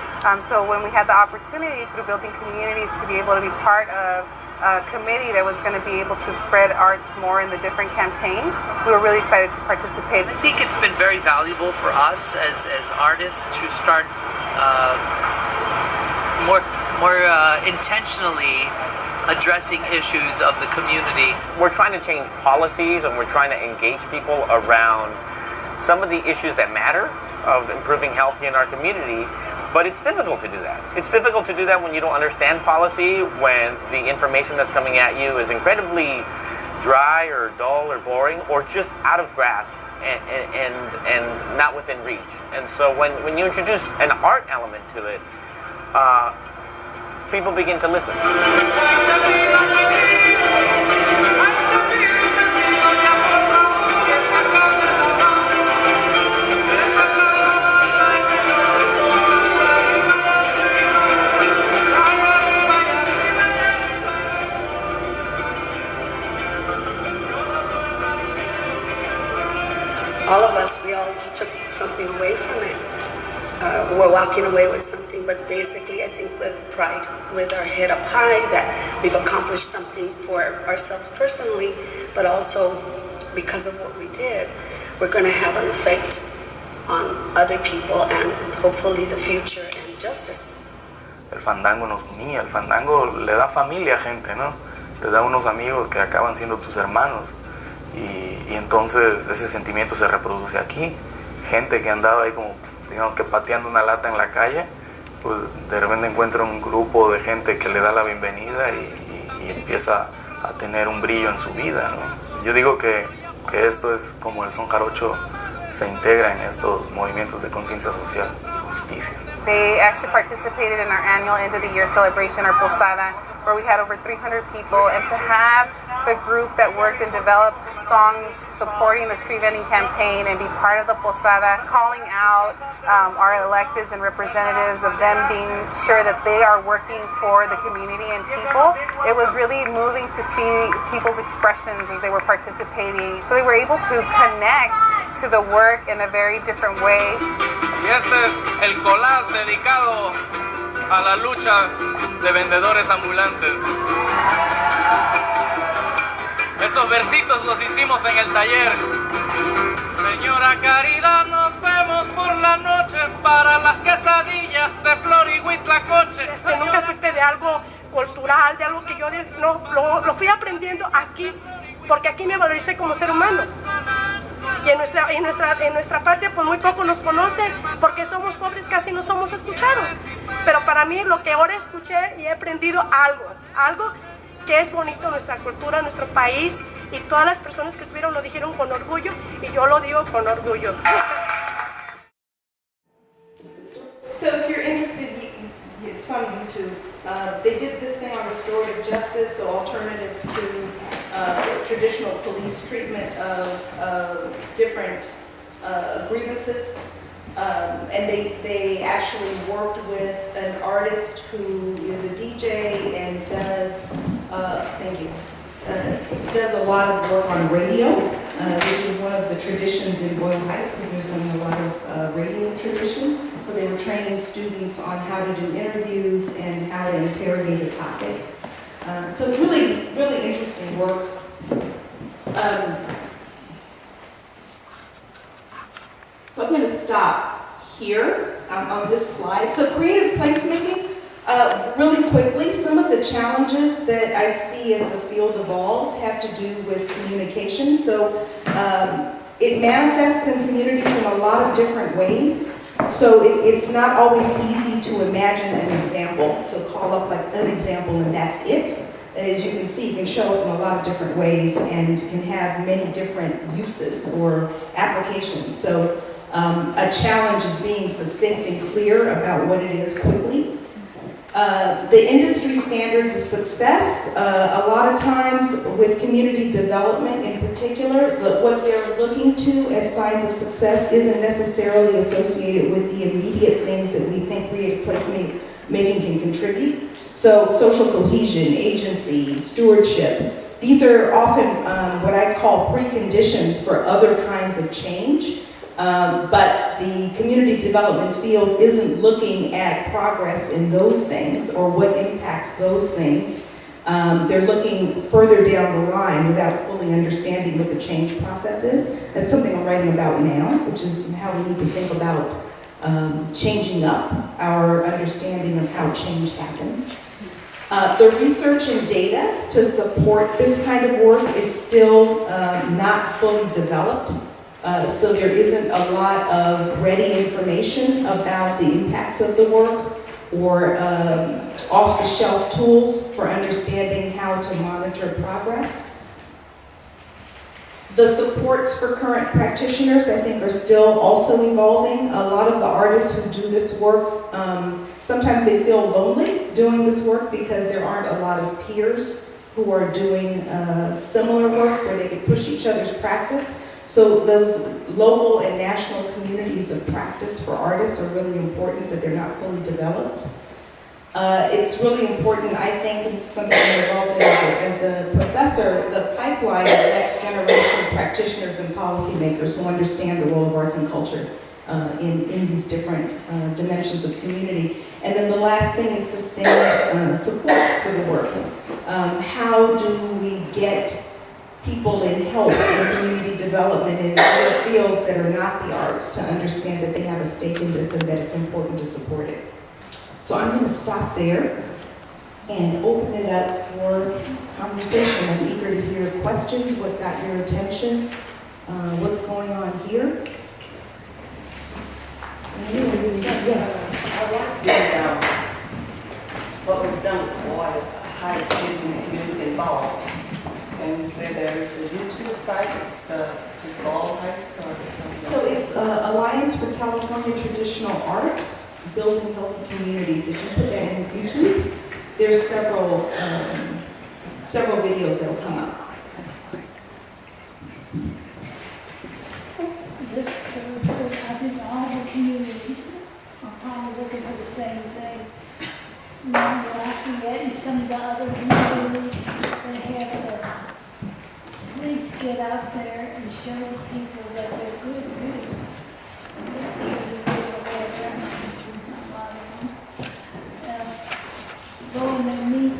Speaker 23: So when we had the opportunity through Building Communities to be able to be part of a committee that was going to be able to spread arts more in the different campaigns, we were really excited to participate.
Speaker 24: I think it's been very valuable for us as artists to start more intentionally addressing issues of the community.
Speaker 25: We're trying to change policies and we're trying to engage people around some of the issues that matter of improving health in our community, but it's difficult to do that. It's difficult to do that when you don't understand policy, when the information that's coming at you is incredibly dry or dull or boring or just out of grasp and not within reach. And so when you introduce an art element to it, people begin to listen.
Speaker 1: All of us, we all took something away from it. We're walking away with something, but basically I think with pride, with our head up high, that we've accomplished something for ourselves personally, but also because of what we did, we're going to have an effect on other people and hopefully the future and justice.
Speaker 2: El fandango nos unía, el fandango le da familia a gente, ¿no? Te da unos amigos que acaban siendo tus hermanos. Y entonces ese sentimiento se reproduce aquí. Gente que andaba ahí como, digamos que pateando una lata en la calle, pues de repente encuentra un grupo de gente que le da la bienvenida y empieza a tener un brillo en su vida, ¿no? Yo digo que esto es como el son jarocho se integra en estos movimientos de conciencia social y justicia.
Speaker 23: They actually participated in our annual end of the year celebration, our posada, where we had over 300 people, and to have the group that worked and developed songs supporting the street vending campaign and be part of the posada, calling out our electeds and representatives of them being sure that they are working for the community and people. It was really moving to see people's expressions as they were participating. So they were able to connect to the work in a very different way.
Speaker 19: Y este es el collage dedicado a la lucha de vendedores ambulantes. Esos versitos los hicimos en el taller. Señora Caridad, nos vemos por la noche para las quesadillas de flor y huitlacoche.
Speaker 3: Nunca supe de algo cultural, de algo que yo no, lo fui aprendiendo aquí, porque aquí me valoricé como ser humano. Y en nuestra patria pues muy poco nos conocen, porque somos pobres, casi no somos escuchados. Pero para mí lo que ahora escuché y he aprendido algo que es bonito, nuestra cultura, nuestro país, y todas las personas que estuvieron lo dijeron con orgullo, y yo lo digo con orgullo.
Speaker 10: So if you're interested, it's on YouTube. They did this thing on restorative justice, so alternatives to traditional police treatment of different grievances. And they actually worked with an artist who is a DJ and does,
Speaker 4: does a lot of work on radio, which is one of the traditions in Boyle Heights, because there's been a lot of radio tradition. So they were training students on how to do interviews and how to interrogate a topic. So it's really, really interesting work. So I'm going to stop here on this slide. So creative placemaking, really quickly, some of the challenges that I see as the field evolves have to do with communication. So it manifests in communities in a lot of different ways. So it's not always easy to imagine an example, to call up like an example and that's it. As you can see, it can show up in a lot of different ways and can have many different uses or applications. So a challenge is being succinct and clear about what it is quickly. The industry standards of success, a lot of times with community development in particular, what they're looking to as signs of success isn't necessarily associated with the immediate things that we think creative placemaking can contribute. So social cohesion, agency, stewardship, these are often what I call preconditions for other kinds of change. But the community development field isn't looking at progress in those things or what impacts those things. They're looking further down the line without fully understanding what the change process is. That's something I'm writing about now, which is how we need to think about changing up our understanding of how change happens. The research and data to support this kind of work is still not fully developed. So there isn't a lot of ready information about the impacts of the work or off-the-shelf tools for understanding how to monitor progress. The supports for current practitioners, I think, are still also evolving. A lot of the artists who do this work, sometimes they feel lonely doing this work because there aren't a lot of peers who are doing similar work where they can push each other's practice. So those local and national communities of practice for artists are really important, but they're not fully developed. It's really important, I think, and something I'm involved in as a professor, the pipeline of next generation practitioners and policymakers who understand the role of arts and culture in these different dimensions of community. And then the last thing is sustained support for the work. How do we get people in health and community development in other fields that are not the arts to understand that they have a stake in this and that it's important to support it? So I'm going to stop there and open it up for conversation. I'm eager to hear questions, what got your attention, what's going on here. Yes.
Speaker 12: I like what was done with Boyle Heights getting the community involved. And you say there's a YouTube site, it's just Boyle Heights?
Speaker 4: So it's Alliance for California Traditional Arts, Building Healthy Communities. If you put that in YouTube, there's several videos that will come up.
Speaker 5: I think all the communities are probably looking for the same thing. Lafayette and some of the other communities, they have to at least get out there and show the people that they're good too. Go and meet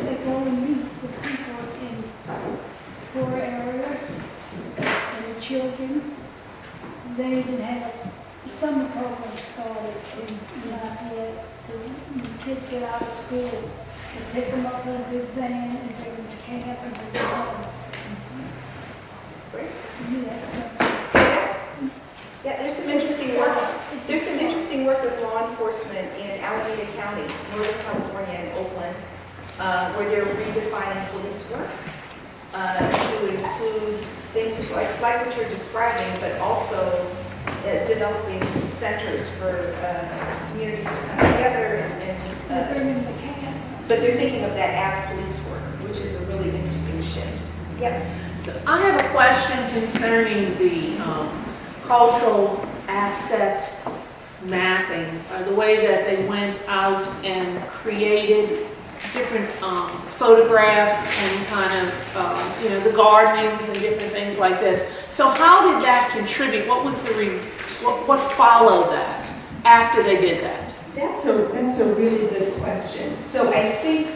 Speaker 5: they go and meet the people in poor areas and the children. They even have a summer program started in Lafayette. So when the kids get out of school, they pick them up in a big van and take them to camp and bring them home.
Speaker 4: Great.
Speaker 5: Yes.
Speaker 4: Yeah, there's some interesting work. There's some interesting work with law enforcement in Alameda County, Northern California, and Oakland, where they're redefining police work to include things like what you're describing, but also developing centers for communities to come together but they're thinking of that as police work, which is a really interesting shift. Yep.
Speaker 6: So I have a question concerning the cultural asset mapping, the way that they went out and created different photographs and kind of, the gardenings and different things like this. So how did that contribute? What was what followed that after they did that?
Speaker 4: That's a really good question. So I think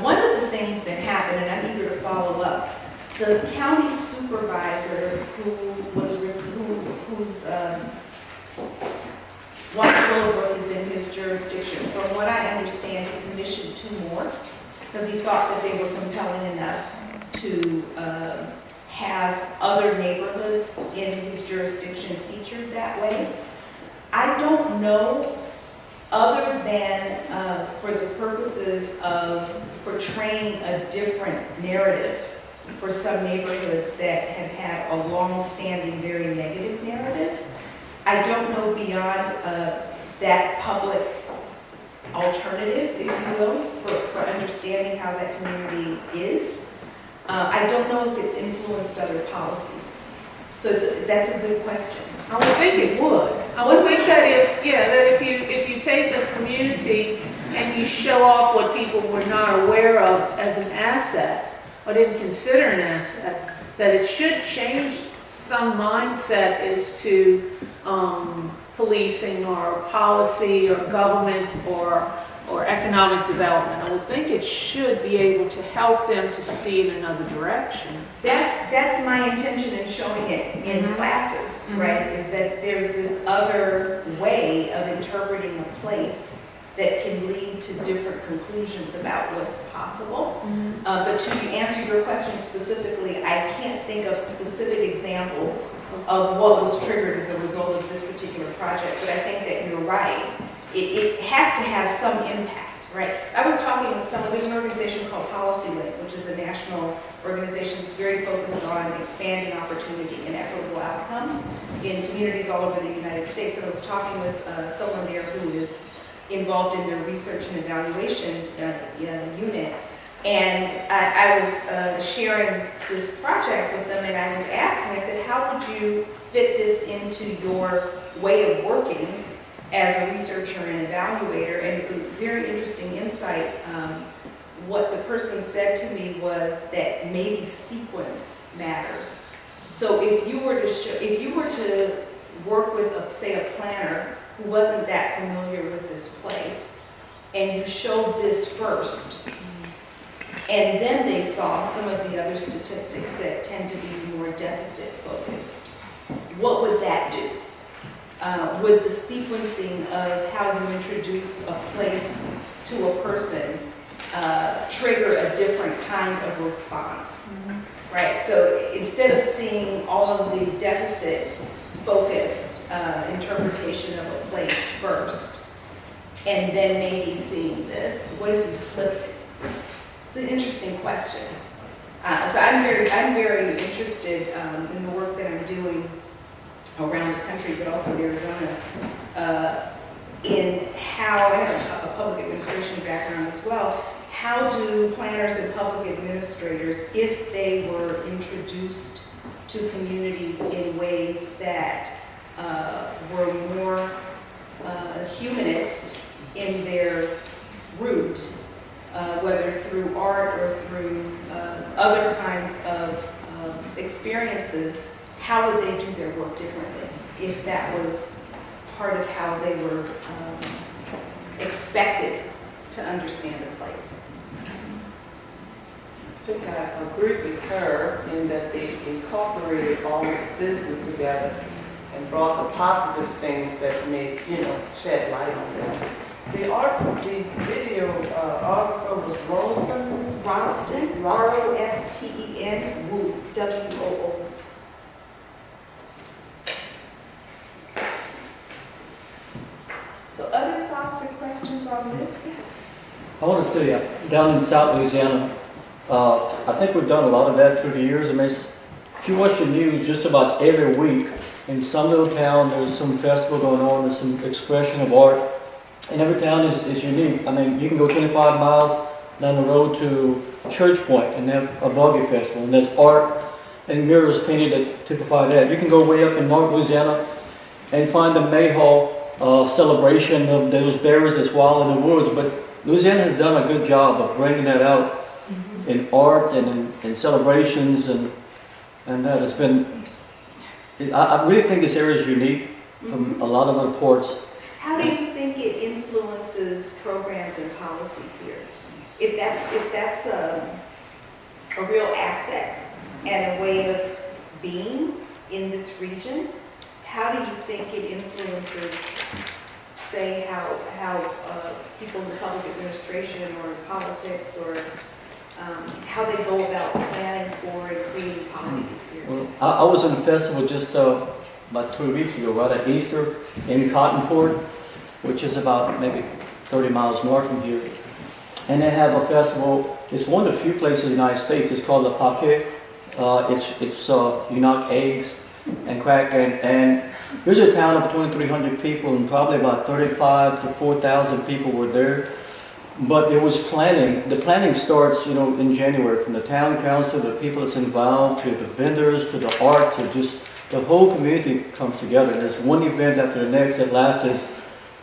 Speaker 4: one of the things that happened, and I'm eager to follow up, the county supervisor whose Watts Willowbrook is in his jurisdiction. From what I understand, he commissioned 2 more because he thought that they were compelling enough to have other neighborhoods in his jurisdiction featured that way. I don't know, other than for the purposes of portraying a different narrative for some neighborhoods that have had a long-standing, very negative narrative. I don't know beyond that public alternative, if you will, for understanding how that community is. I don't know if it's influenced other policies. So that's a good question.
Speaker 6: I would think it would. I would think that if you take the community and you show off what people were not aware of as an asset or didn't consider an asset, that it should change some mindset as to policing or policy or government or economic development. I would think it should be able to help them to see in another direction.
Speaker 4: That's my intention in showing it in classes, right? Is that there's this other way of interpreting a place that can lead to different conclusions about what's possible. But to answer your question specifically, I can't think of specific examples of what was triggered as a result of this particular project, but I think that you're right. It has to have some impact. Right. I was talking with someone, there's an organization called Policy Link, which is a national organization that's very focused on expanding opportunity and equitable outcomes in communities all over the United States. And I was talking with someone there who is involved in their research and evaluation unit. And I was sharing this project with them, and I was asking, I said, how would you fit this into your way of working as a researcher and evaluator? And it was very interesting insight. What the person said to me was that maybe sequence matters. So if you were to work with, say, a planner who wasn't that familiar with this place, and you showed this first, and then they saw some of the other statistics that tend to be more deficit focused, what would that do? Would the sequencing of how you introduce a place to a person trigger a different kind of response? Right, so instead of seeing all of the deficit focused interpretation of a place first, and then maybe seeing this, what if you flipped it? It's an interesting question. So I'm very interested in the work that I'm doing around the country, but also in Arizona, in how, I have a public administration background as well, how do planners and public administrators, if they were introduced to communities in ways that were more humanist in their root, whether through art or through other kinds of experiences, how would they do their work differently if that was part of how they were expected to understand the place?
Speaker 12: I think I agree with her in that they incorporated all of the citizens together and brought the positive things that may, shed light on them. The video article was Roston, R-O-S-T-E-N, Woo, W-O-O. So other thoughts or questions on this?
Speaker 7: I want to say, down in South Louisiana, I think we've done a lot of that through the years. I mean, if you watch the news, just about every week, in some little town, there's some festival going on, there's some expression of art, and every town is unique. I mean, you can go 25 miles down the road to Church Point and they have a buggy festival, and there's art and murals painted that typify that. You can go way up in North Louisiana and find the Mayhaw celebration of those berries that's wild in the woods, but Louisiana has done a good job of bringing that out in art and in celebrations, and that has been, I really think this area is unique from a lot of other ports.
Speaker 4: How do you think it influences programs and policies here? If that's a real asset and a way of being in this region, how do you think it influences, say, how people in the public administration or politics, or how they go about planning for and creating policies here?
Speaker 7: Well, I was in a festival just about 2 weeks ago, right at Easter in Cottonport, which is about maybe 30 miles north from here. And they have a festival. It's one of the few places in the United States. It's called the Paquet. You knock eggs and crack, and here's a town of 2,300 people, and probably about 35 to 4,000 people were there. But there was planning. The planning starts, in January, from the town council, the people that's involved, to the vendors, to the art, to just the whole community comes together. There's one event after the next that lasts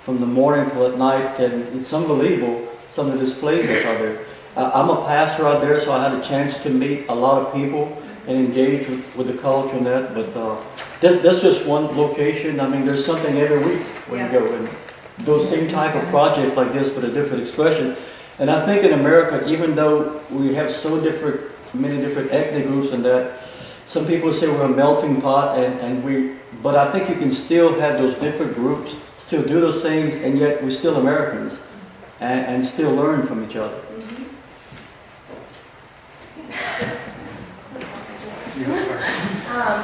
Speaker 7: from the morning till at night, and it's unbelievable, some of the displays that's out there. I'm a pastor out there, so I had a chance to meet a lot of people and engage with the culture and that, but that's just one location. I mean, there's something every week when you go, and those same type of projects like this, but a different expression. And I think in America, even though we have many different ethnic groups and that, some people say we're a melting pot, but I think you can still have those different groups, still do those things, and yet we're still Americans, and still learn from each other.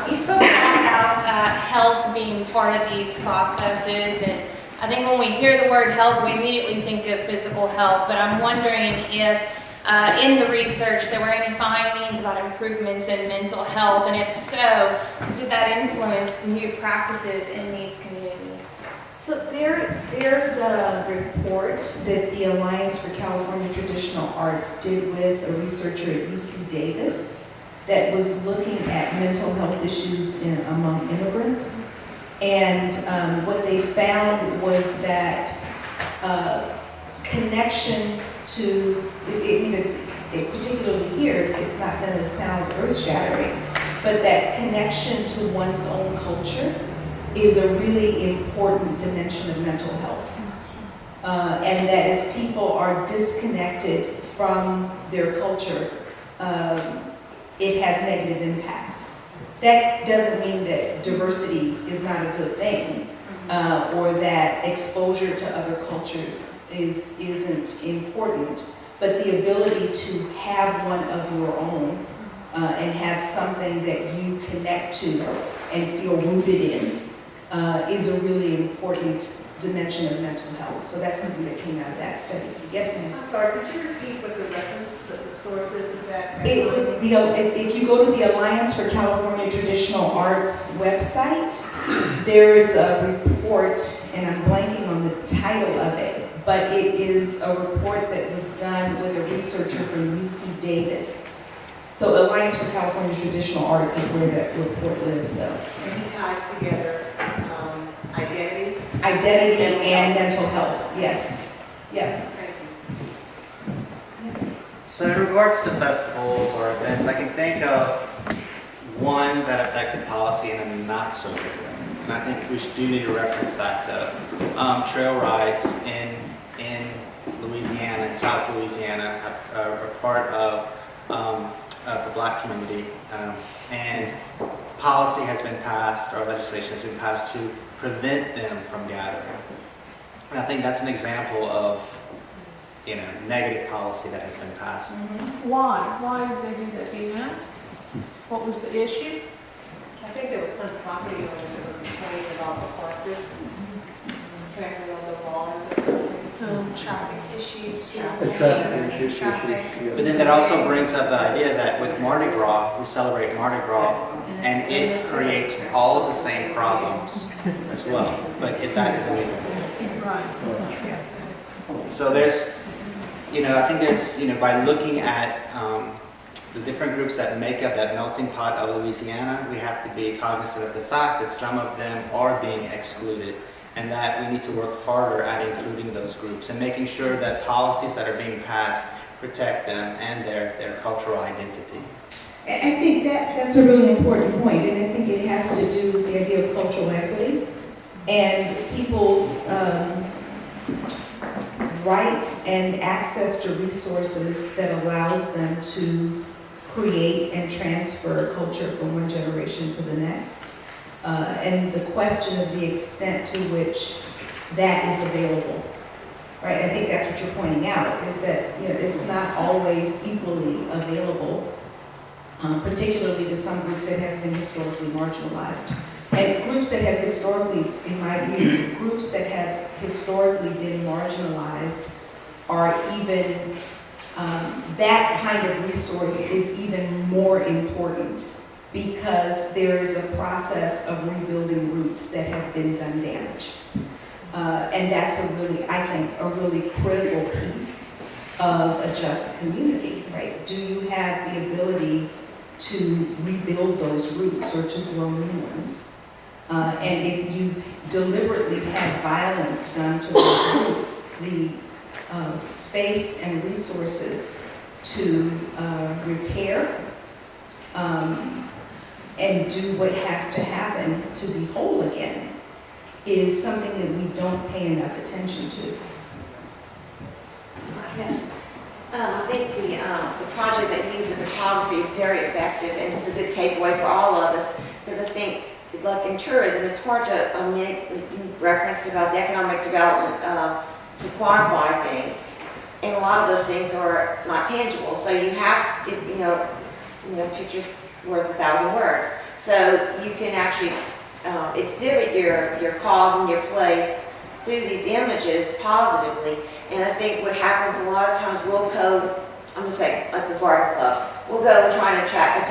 Speaker 9: You spoke about health being part of these processes, and I think when we hear the word health, we immediately think of physical health, but I'm wondering if in the research there were any findings about improvements in mental health, and if so, did that influence new practices in these communities?
Speaker 4: So there's a report that the Alliance for California Traditional Arts did with a researcher at UC Davis that was looking at mental health issues among immigrants. And what they found was that connection to, particularly here, it's not going to sound earth-shattering, but that connection to one's own culture is a really important dimension of mental health. And that as people are disconnected from their culture, it has negative impacts. That doesn't mean that diversity is not a good thing, or that exposure to other cultures isn't important, but the ability to have one of your own and have something that you connect to and feel rooted in is a really important dimension of mental health. So that's something that came out of that study. Yes, ma'am.
Speaker 10: I'm sorry, could you repeat what the reference, the sources of that?
Speaker 4: It was if you go to the Alliance for California Traditional Arts website, there is a report, and I'm blanking on the title of it, but it is a report that was done with a researcher from UC Davis. So Alliance for California Traditional Arts is where that report lives, though.
Speaker 10: And he ties together
Speaker 4: identity and mental health, yes. Yeah.
Speaker 11: So in regards to festivals or events, I can think of one that affected policy in a not so good way. And I think we do need to reference that though. Trail rides in Louisiana, in South Louisiana, are part of the Black community. And policy has been passed, or legislation has been passed to prevent them from gathering. And I think that's an example of, negative policy that has been passed.
Speaker 6: Mm-hmm. Why did they do that? Do you know? What was the issue?
Speaker 10: I think there was some property owners that were complaining about the horses trampling on the lawns or something.
Speaker 9: Traffic issues.
Speaker 11: But then that also brings up the idea that with Mardi Gras, we celebrate Mardi Gras, and it creates all of the same problems as well. But if that is legal.
Speaker 6: Right.
Speaker 11: So there's, I think there's, by looking at the different groups that make up that melting pot of Louisiana, we have to be cognizant of the fact that some of them are being excluded, and that we need to work harder at including those groups and making sure that policies that are being passed protect them and their cultural identity.
Speaker 4: I think that's a really important point, and I think it has to do with the idea of cultural equity and people's rights and access to resources that allows them to create and transfer culture from one generation to the next. And the question of the extent to which that is available, right? I think that's what you're pointing out, is that it's not always equally available, particularly to some groups that have been historically marginalized. And groups that have historically, in my view, groups that have historically been marginalized are even, that kind of resource is even more important, because there is a process of rebuilding roots that have been done damage. And that's I think, a really critical piece of a just community, right? Do you have the ability to rebuild those roots or to grow new ones? And if you deliberately had violence done to those roots, the space and resources to repair and do what has to happen to be whole again is something that we don't pay enough attention to.
Speaker 13: Yes. I think the project that uses photography is very effective, and it's a good takeaway for all of us, because I think, like in tourism, it's hard to make reference about the economic development to quantify things, and a lot of those things are not tangible. So you have, pictures worth 1,000 words. So you can actually exhibit your cause and your place through these images positively. And I think what happens a lot of times, we'll go, I'm gonna say, like the garden club, we'll go and try and attack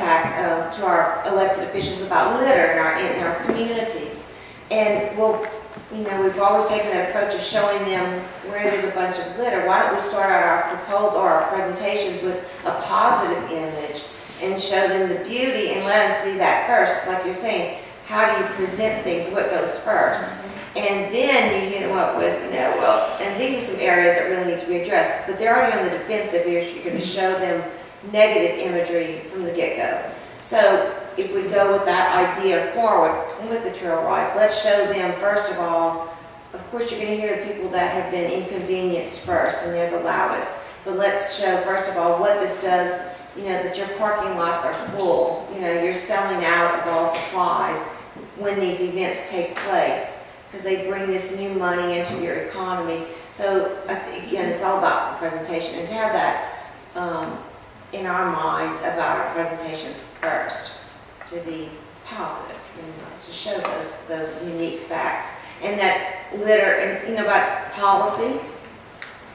Speaker 13: to our elected officials about litter in our communities. And we'll, you know, we've always taken that approach of showing them where there's a bunch of litter. Why don't we start out our proposal or our presentations with a positive image and show them the beauty and let them see that first? It's like you're saying, how do you present things? What goes first? And then you hit them up with, you know, well, and these are some areas that really need to be addressed, but they're already on the defensive. You're going to show them negative imagery from the get-go. So if we go with that idea forward with the trail ride, let's show them, first of all, of course you're going to hear the people that have been inconvenienced first, and they're the loudest. But let's show, first of all, what this does, you know, that your parking lots are full. You know, you're selling out of all supplies when these events take place, because they bring this new money into your economy. So again, it's all about the presentation, and to have that in our minds about our presentations first, to be positive, you know, to show those unique facts. And that litter, and you know, about policy,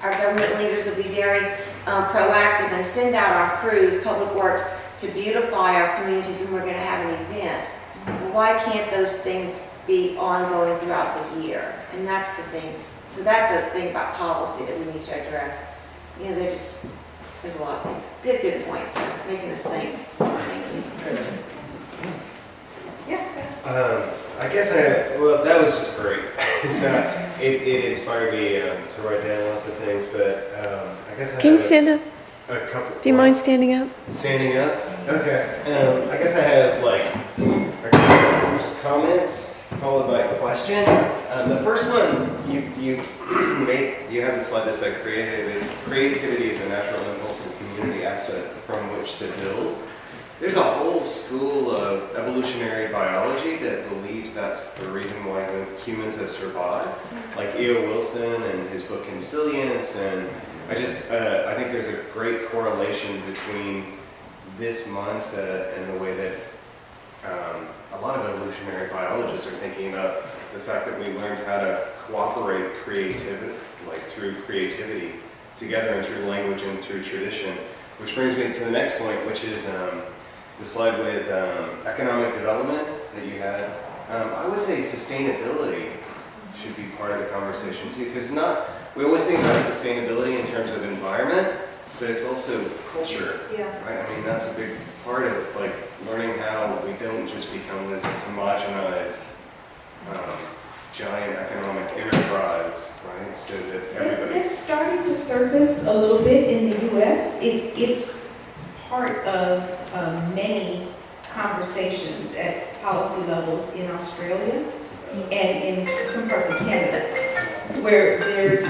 Speaker 13: our government leaders will be very proactive and send out our crews, public works, to beautify our communities when we're going to have an event. Well, why can't those things be ongoing throughout the year? And that's the thing. So that's a thing about policy that we need to address. You know, there's a lot of things. Good points. Making us think. Thank you.
Speaker 14: Yeah. I guess well, that was just great. So it inspired me to write down lots of things, but I guess I
Speaker 15: Can you stand up?
Speaker 14: A couple.
Speaker 15: Do you mind standing up?
Speaker 14: Standing up? Okay. I guess I have like a couple of comments followed by a question. The first one, you have the slide that said creativity is a natural impulse and community asset from which to build. There's a whole school of evolutionary biology that believes that's the reason why humans have survived, like E.O. Wilson and his book Consilience, and I think there's a great correlation between this mindset and the way that a lot of evolutionary biologists are thinking about the fact that we learned how to cooperate through creativity together and through language and through tradition, which brings me to the next point, which is the slide with economic development that you had. I would say sustainability should be part of the conversation too, because we always think about sustainability in terms of environment, but it's also culture, right? I mean, that's a big part of like learning how we don't just become this homogenized giant economic enterprise, right? So that everybody...
Speaker 4: It's starting to surface a little bit in the U.S. It's part of many conversations at policy levels in Australia and in some parts of Canada, where there is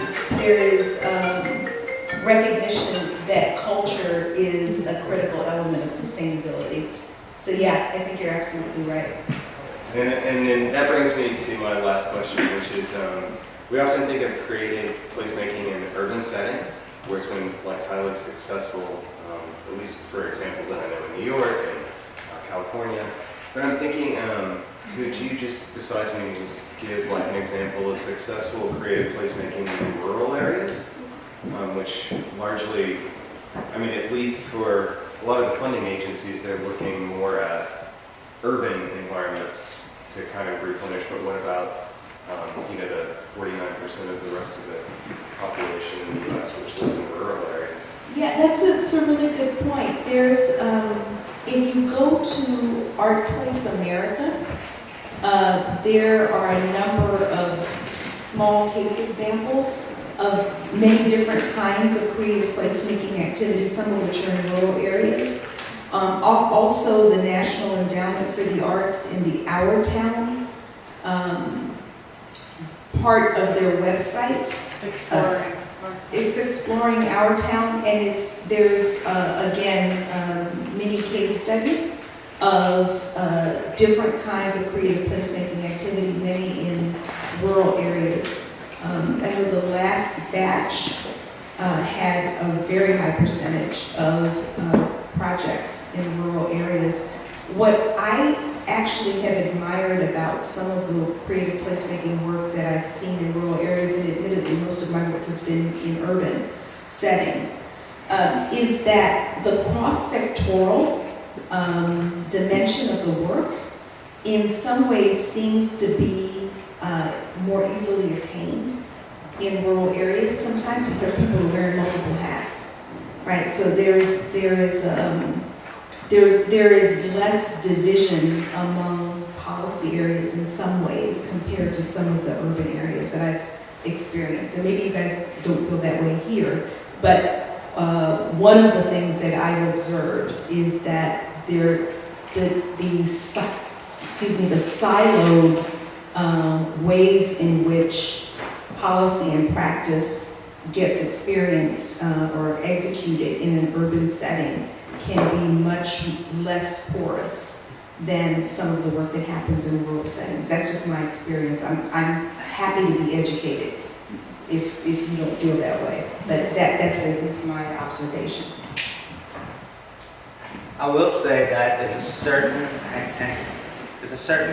Speaker 4: recognition that culture is a critical element of sustainability. So yeah, I think you're absolutely right.
Speaker 14: And then that brings me to my last question, which is we often think of creative placemaking in urban settings, where it's been like highly successful, at least for examples that I know in New York and California. But I'm thinking, could you just, besides names, give like an example of successful creative placemaking in rural areas, which largely, I mean, at least for a lot of the funding agencies, they're looking more at urban environments to kind of replenish. But what about, the 49% of the rest of the population in the U.S. which lives in rural areas?
Speaker 4: Yeah, that's a really good point. There's, if you go to Art Place America, there are a number of small case examples of many different kinds of creative placemaking activities, some of which are in rural areas. Also, the National Endowment for the Arts in the Our Town, part of their website. It's exploring our town, and there's again many case studies of different kinds of creative placemaking activity, many in rural areas. I know the last batch had a very high percentage of projects in rural areas. What I actually have admired about some of the creative placemaking work that I've seen in rural areas, and admittedly most of my work has been in urban settings, is that the cross-sectoral dimension of the work in some ways seems to be more easily attained in rural areas sometimes because people are wearing multiple hats, right? So there is less division among policy areas in some ways compared to some of the urban areas that I've experienced. And maybe you guys don't feel that way here, but one of the things that I've observed is that the siloed ways in which policy and practice gets experienced or executed in an urban setting can be much less porous than some of the work that happens in rural settings. That's just my experience. I'm happy to be educated if you don't feel that way, but that's at least my observation.
Speaker 11: I will say that there's a certain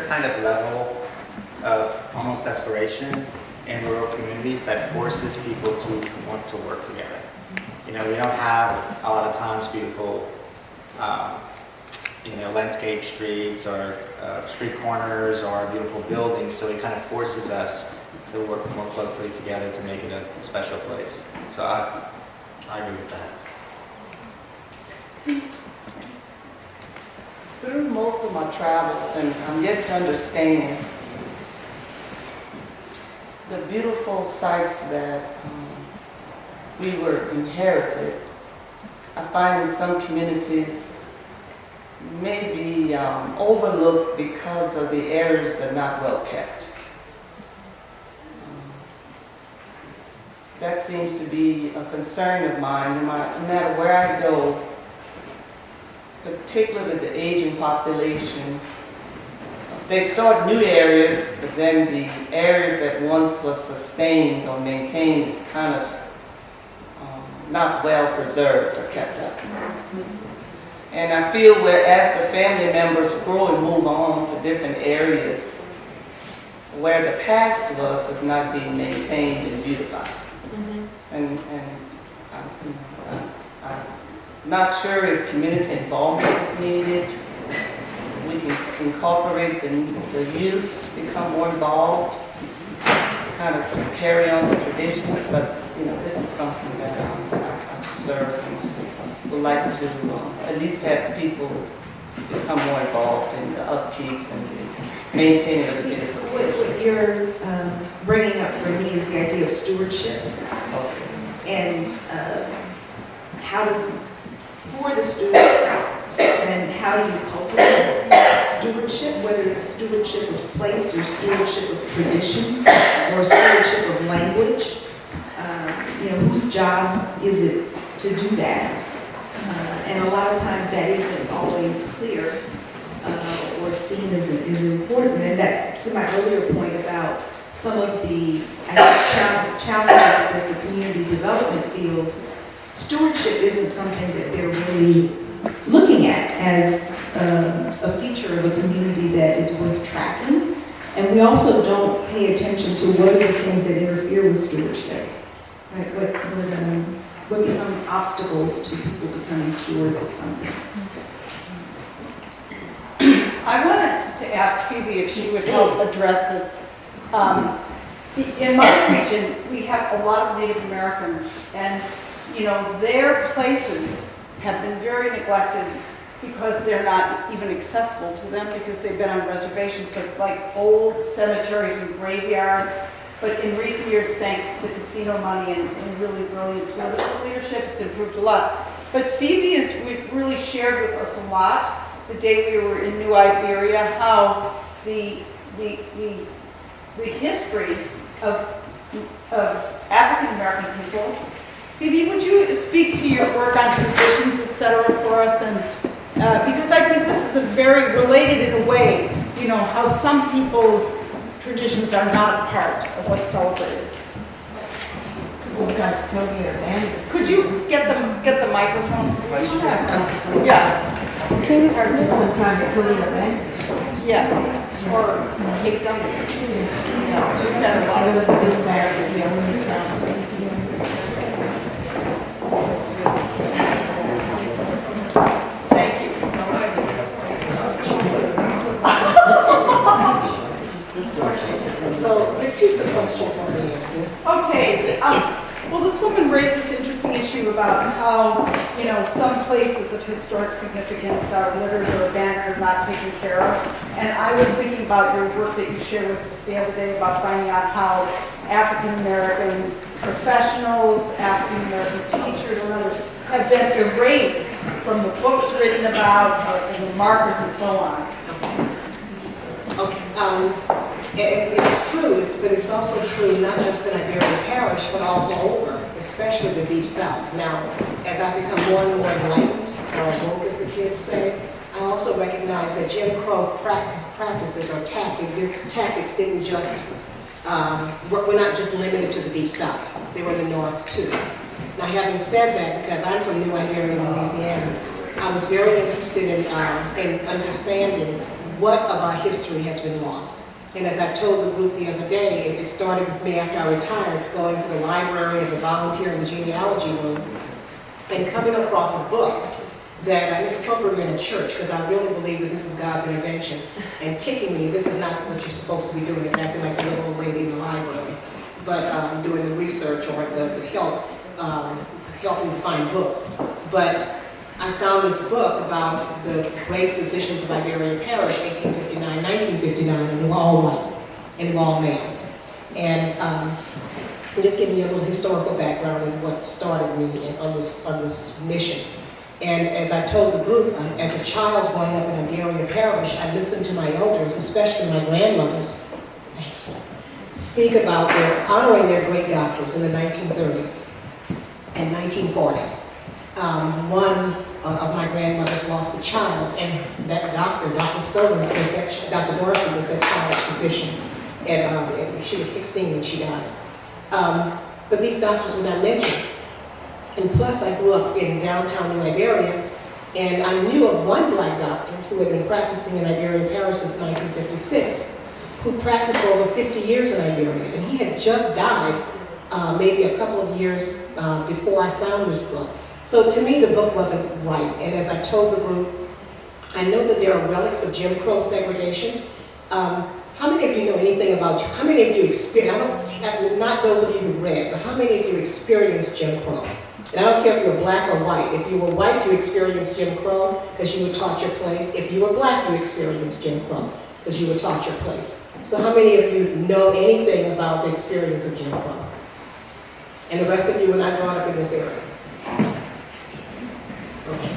Speaker 11: kind of level of almost desperation in rural communities that forces people to want to work together. You know, we don't have a lot of times beautiful, landscape streets or street corners or beautiful buildings, so it kind of forces us to work more closely together to make it a special place. So I agree with that.
Speaker 12: Through most of my travels, and I'm yet to understand the beautiful sites that we were inherited, I find in some communities may be overlooked because of the areas that are not well kept. That seems to be a concern of mine. No matter where I go, particularly with the aging population, they start new areas, but then the areas that once was sustained or maintained is kind of not well preserved or kept up. And I feel where as the family members grow and move on to different areas, where the past was is not being maintained and beautified. And I'm not sure if community involvement is needed. We can incorporate the youth to become more involved, kind of carry on the traditions, but this is something that I observe and would like to at least have people become more involved in the upkeeps and the maintaining of the beautification.
Speaker 4: What you're bringing up for me is the idea of stewardship. And who are the stewards, and how do you cultivate stewardship, whether it's stewardship of place or stewardship of tradition or stewardship of language? Whose job is it to do that? And a lot of times that isn't always clear or seen as important. And that, to my earlier point about some of the challenges with the community development field, stewardship isn't something that they're really looking at as a feature of a community that is worth tracking. And we also don't pay attention to what are the things that interfere with stewardship. Right? What become obstacles to people becoming stewards of something?
Speaker 10: I wanted to ask Phoebe if she would help address this. In my region, we have a lot of Native Americans, and their places have been very neglected because they're not even accessible to them because they've been on reservations, like old cemeteries and graveyards. But in recent years, thanks to the casino money and really brilliant political leadership, it's improved a lot. But Phoebe has really shared with us a lot the day we were in New Iberia, how the history of African American people. Phoebe, would you speak to your work on positions, et cetera, for us? And because I think this is very related in a way, how some people's traditions are not a part of what's celebrated.
Speaker 8: We've got Sylvia or Andy.
Speaker 10: Could you get the microphone? Yeah.
Speaker 8: Can you start sometime Sylvia or Andy?
Speaker 10: Yes, or Cape Duncan. No, we've had a lot of this Thank you. So, repeat the question for me. Okay, well, this woman raised this interesting issue about how, you know, some places of historic significance are littered or abandoned or not taken care of. And I was thinking about your work that you shared with us the other day about finding out how African-American professionals, African-American teachers, and others have been erased from the books written about, and the markers and so on.
Speaker 8: Okay, it's true, but it's also true not just in Iberia Parish, but all over, especially the Deep South. Now, as I become more and more enlightened, or woke as the kids say, I also recognize that Jim Crow practices or tactics didn't just, we're not just limited to the Deep South. They were in the North too. Now, having said that, because I'm from New Iberia, Louisiana, I was very interested in understanding what of our history has been lost. And as I told the group the other day, it started with me after I retired, going to the library as a volunteer in the genealogy room, and coming across a book that it's appropriate in a church, because I really believe that this is God's intervention, and kicking me, this is not what you're supposed to be doing, is acting like a little old lady in the library, but doing the research or the help, helping to find books. But I found this book about the great physicians of Iberia Parish, 1859, 1959, and they were all white, and they were all male. And just giving you a little historical background of what started me on this mission. And as I told the group, as a child growing up in Iberia Parish, I listened to my elders, especially my grandmothers, speak about honoring their great doctors in the 1930s and 1940s. One of my grandmothers lost a child, and that doctor, Dr. Stolens, Dr. Dorsey was that child's physician. And she was 16 when she died. But these doctors were not mentioned. And plus, I grew up in downtown New Iberia, and I knew of one black doctor who had been practicing in Iberia Parish since 1956, who practiced for over 50 years in Iberia. And he had just died maybe a couple of years before I found this book. So to me, the book wasn't right. And as I told the group, I know that there are relics of Jim Crow segregation. How many of you know anything about, how many of you experienced, not those of you who read, but how many of you experienced Jim Crow? And I don't care if you were black or white. If you were white, you experienced Jim Crow because you were taught your place. If you were black, you experienced Jim Crow because you were taught your place. So how many of you know anything about the experience of Jim Crow? And the rest of you were not brought up in this area. Okay.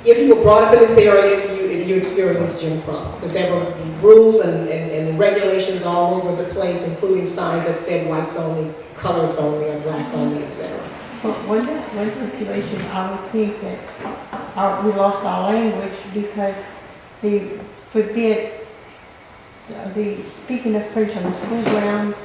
Speaker 8: If you were brought up in this area, you experienced Jim Crow, because there were rules and regulations all over the place, including signs that said whites only, coloreds only, or blacks only, etc. Well, one situation, I would think that we lost our language because they forbid the speaking of French on the school grounds,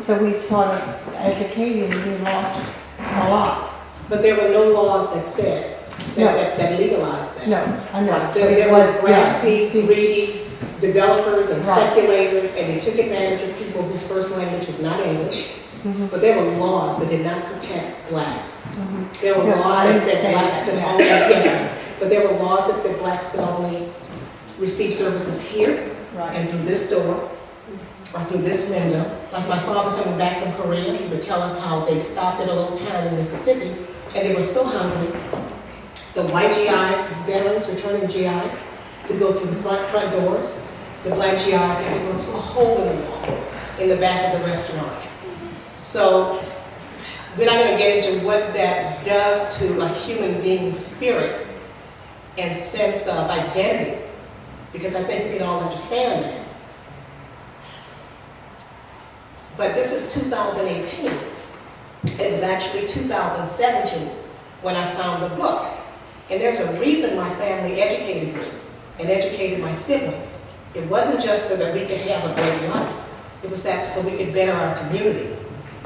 Speaker 8: so we sort of educated and we lost a lot. But there were no laws that said, that legalized that. No, I know. Right. There was crafty, greedy developers and speculators, and they took advantage of people whose first language was not English. But there were laws that did not protect blacks. There were laws that said blacks could only, but there were laws that said blacks could only receive services here and through this door or through this window. Like my father coming back from Korea, he would tell us how they stopped at a little town in Mississippi, and they were so hungry. The white GIs, veterans, returning GIs, could go through the front doors. The black GIs had to go to a hole in the wall in the back of the restaurant. So we're not going to get into what that does to a human being's spirit and sense of identity, because I think we can all understand that. But this is 2018. It was actually 2017 when I found the book. And there's a reason my family educated me and educated my siblings. It wasn't just so that we could have a great life. It was that so we could better our community.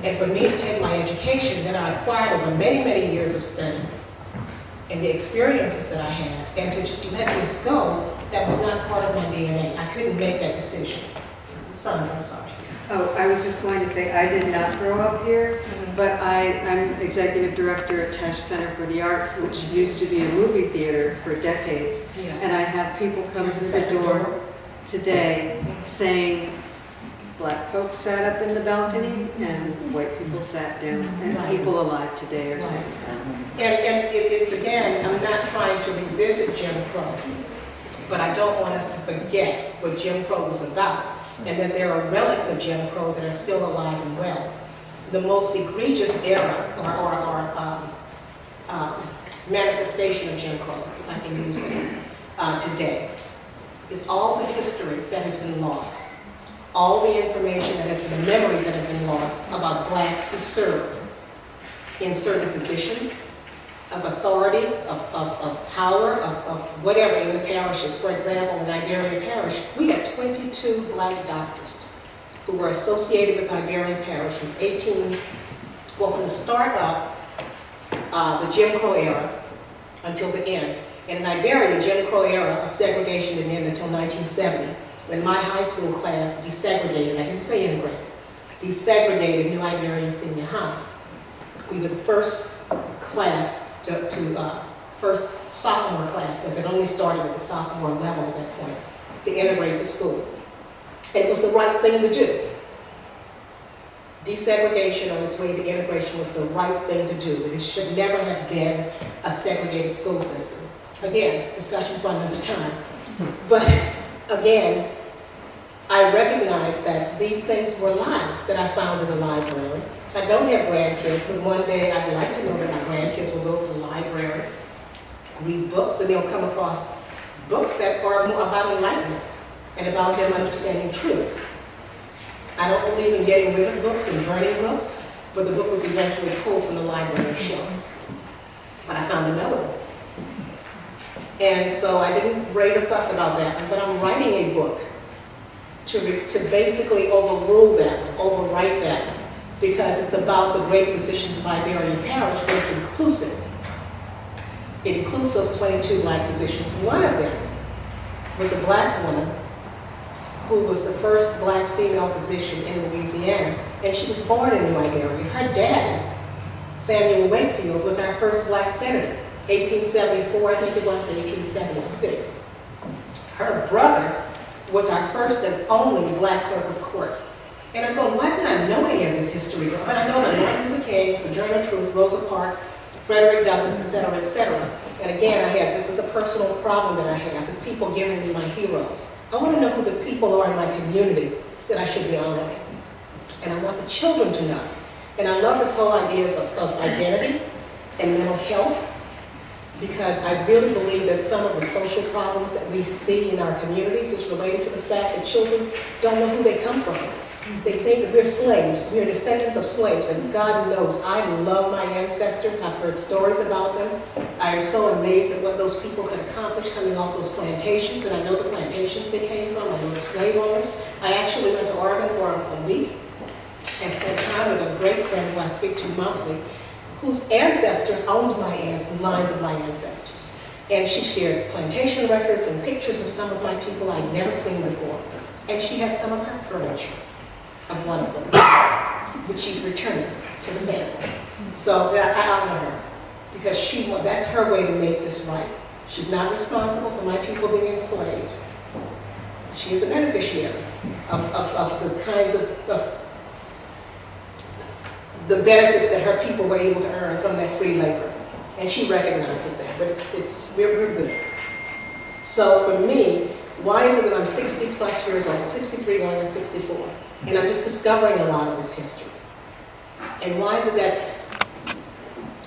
Speaker 8: And for me to take my education that I acquired over many, many years of study and the experiences that I had, and to just let this go That was not part of my DNA. I couldn't make that decision. Sandra, I'm sorry.
Speaker 15: Oh, I was just going to say, I did not grow up here, but I'm executive director at Tesh Center for the Arts, which used to be a movie theater for decades.
Speaker 8: Yes.
Speaker 15: And I have people come through the door today saying, black folks sat up in the balcony and white people sat down, and people alive today are saying that.
Speaker 8: And it's again, I'm not trying to revisit Jim Crow, but I don't want us to forget what Jim Crow was about, and that there are relics of Jim Crow that are still alive and well. The most egregious era or manifestation of Jim Crow, if I can use that, today, is all the history that has been lost, all the information that has been, the memories that have been lost about blacks who served in certain positions of authority, of power, of whatever in the parishes. For example, in Iberian Parish, we had 22 black doctors who were associated with Iberian Parish from from the start of the Jim Crow era until the end. And in Iberia, the Jim Crow era of segregation didn't end until 1970, when my high school class desegregated, I didn't say integrated, desegregated New Iberia Senior High. We were the first class first sophomore class, because it only started at the sophomore level at that point, to integrate the school. And it was the right thing to do. Desegregation on its way to integration was the right thing to do. It should never have been a segregated school system. Again, discussion for another time. But again, I recognize that these things were lies that I found in the library. I don't have grandkids, but one day I'd like to know that my grandkids will go to the library, read books, and they'll come across books that are more about enlightenment and about them understanding truth. I don't believe in getting rid of books and burning books, but the book was eventually pulled from the library shelf. But I found another one. And so I didn't raise a fuss about that, but I'm writing a book to basically overrule that, overwrite that, because it's about the great physicians of Iberian Parish, but it's inclusive. It includes those 22 black physicians. One of them was a black woman who was the first black female physician in Louisiana, and she was born in New Iberia. Her daddy, Samuel Wakefield, was our first black senator, 1874, I think it was, to 1876. Her brother was our first and only black clerk of court. And I'm going, why didn't I know any of this history? But I know that Martin Luther King, Sojourner Truth, Rosa Parks, Frederick Douglass, et cetera, et cetera. And again, this is a personal problem that I have with people giving me my heroes. I want to know who the people are in my community that I should be honoring. And I want the children to know. And I love this whole idea of identity and mental health, because I really believe that some of the social problems that we see in our communities is related to the fact that children don't know who they come from. They think that we're slaves, we're descendants of slaves, and God knows I love my ancestors. I've heard stories about them. I am so amazed at what those people could accomplish coming off those plantations, and I know the plantations they came from, I know the slave owners. I actually went to Oregon for a week and spent time with a great friend who I speak to monthly, whose ancestors owned the lines of my ancestors. And she shared plantation records and pictures of some of my people I'd never seen before. And she has some of her furniture of one of them, which she's returning to the family. So I honor her, because that's her way to make this right. She's not responsible for my people being enslaved. She is a beneficiary of the kinds of the benefits that her people were able to earn from that free labor. And she recognizes that, but we're good. So for me, why is it that I'm 60 plus years old, 63 going on 64, and I'm just discovering a lot of this history? And why is it that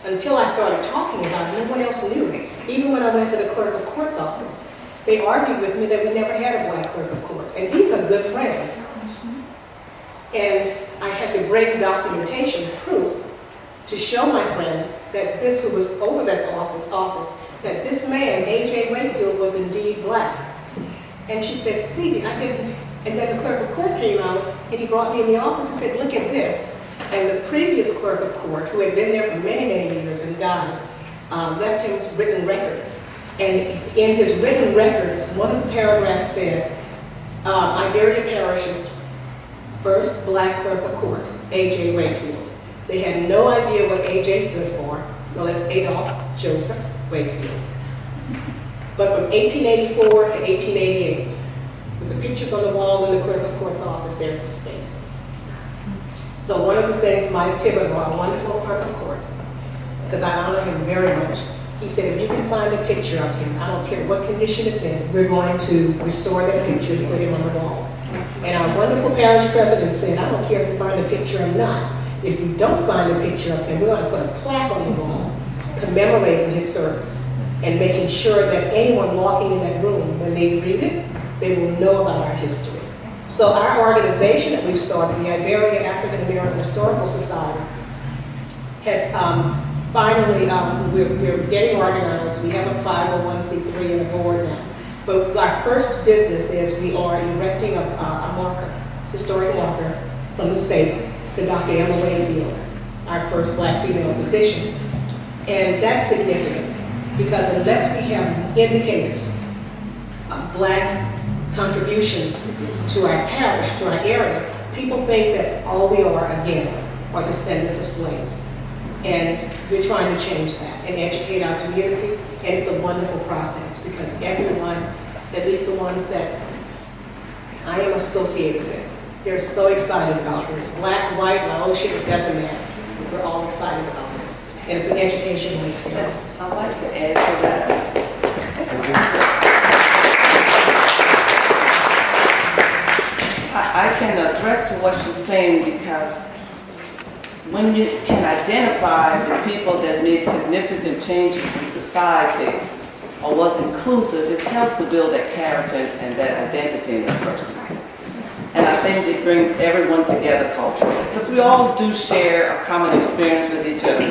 Speaker 8: until I started talking about it, no one else knew? Even when I went to the clerk of court's office, they argued with me that we never had a black clerk of court. And these are good friends. And I had to bring documentation, proof, to show my friend that this, who was over that office, that this man, A.J. Wakefield, was indeed black. And she said, Phoebe, I didn't. And then the clerk of court came out, and he brought me in the office and said, look at this. And the previous clerk of court, who had been there for many, many years and died, left him written records And in his written records, one of the paragraphs said, Iberia Parish's first black clerk of court, A.J. Wakefield. They had no idea what A.J. stood for. Well, it's Adolph Joseph Wakefield. But from 1884 to 1888, with the pictures on the wall in the clerk of court's office, there's a space. So one of the things Mike Thibodeau, our wonderful clerk of court, because I honor him very much, he said, if you can find a picture of him, I don't care what condition it's in, we're going to restore that picture and put him on the wall. And our wonderful parish president said, I don't care if you find a picture or not. If you don't find a picture of him, we're going to put a plaque on the wall commemorating his service and making sure that anyone walking in that room, when they read it, they will know about our history. So our organization that we've started, the Iberia African American Historical Society, has finally, we're getting organized. We have a 501c3 and a board now. But our first business is we are erecting a marker, historic marker from the state to Dr. Emma Wakefield, our first black female physician. And that's significant because unless we have indicators of black contributions to our parish, to our area, people think that all we are, again, are descendants of slaves. And we're trying to change that and educate our community, and it's a wonderful process because everyone, at least the ones that I am associated with, they're so excited about this. Black, white, Laotian, it doesn't matter. We're all excited about this. And it's an educational experience.
Speaker 12: I'd like to add to that. I can address to what she's saying because when you can identify the people that made significant changes in society or was inclusive, it helps to build that character and that identity in that person. And I think it brings everyone together culturally because we all do share a common experience with each other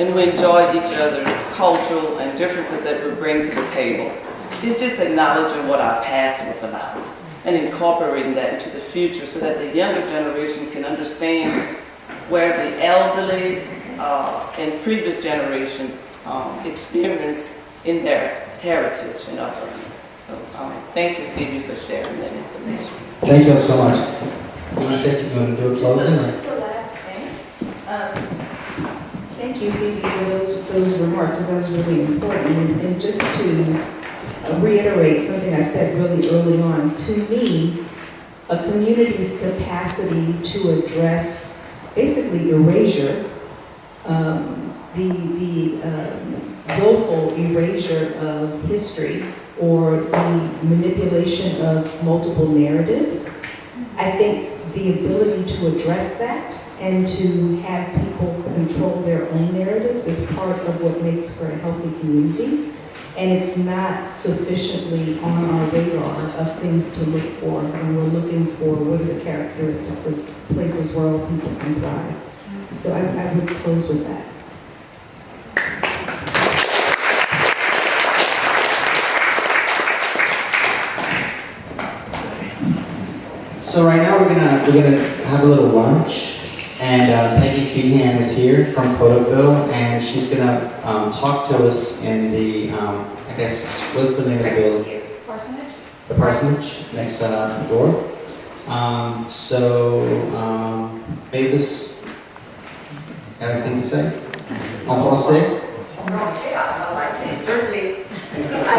Speaker 12: and we enjoy each other's cultural and differences that we bring to the table. It's just acknowledging what our past was about and incorporating that into the future so that the younger generation can understand where the elderly and previous generations experience in their heritage and upbringing. So thank you, Phoebe, for sharing that information.
Speaker 16: Thank you so much. You want to do a closing?
Speaker 4: Just the last thing. Thank you, Phoebe, for those remarks. That was really important. And just to reiterate something I said really early on, to me, a community's capacity to address basically erasure, the willful erasure of history or the manipulation of multiple narratives. I think the ability to address that and to have people control their own narratives is part of what makes for a healthy community. And it's not sufficiently on our radar of things to look for when we're looking for what are the characteristics of places where all people can thrive. So I would close with that.
Speaker 16: So right now we're gonna have a little lunch, and Peggy Feehan is here from Arnaudville, and she's gonna talk to us in the I guess what's the name of the building?
Speaker 9: Parsonage.
Speaker 16: The parsonage next door. Mavis, have anything to say? En français?
Speaker 17: Français, I like it. Certainly, I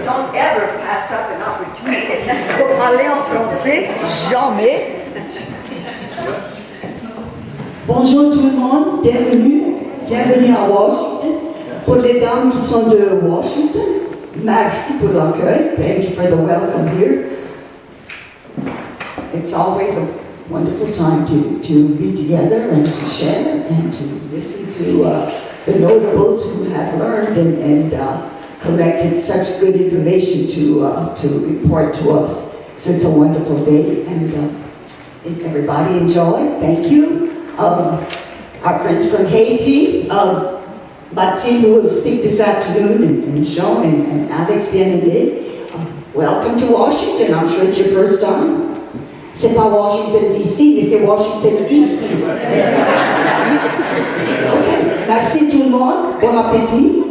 Speaker 17: don't ever pass up an opportunity pour parler en français, jamais.
Speaker 18: Bonjour tout le monde, bienvenue à Washington. Pour les dames qui sont de Washington, merci pour l'accueil. Thank you for the welcome here. It's always a wonderful time to be together and to share and to listen to the notables who have learned and collected such good information to report to us. So it's a wonderful day, and everybody enjoy. Thank you. Our friends from Haiti, Martin, who will speak this afternoon, and Jean and Alex Bien-Aimé. Welcome to Washington. I'm sure it's your first time. C'est pas Washington DC, mais c'est Washington DC. Okay. Merci tout le monde. Bon appétit.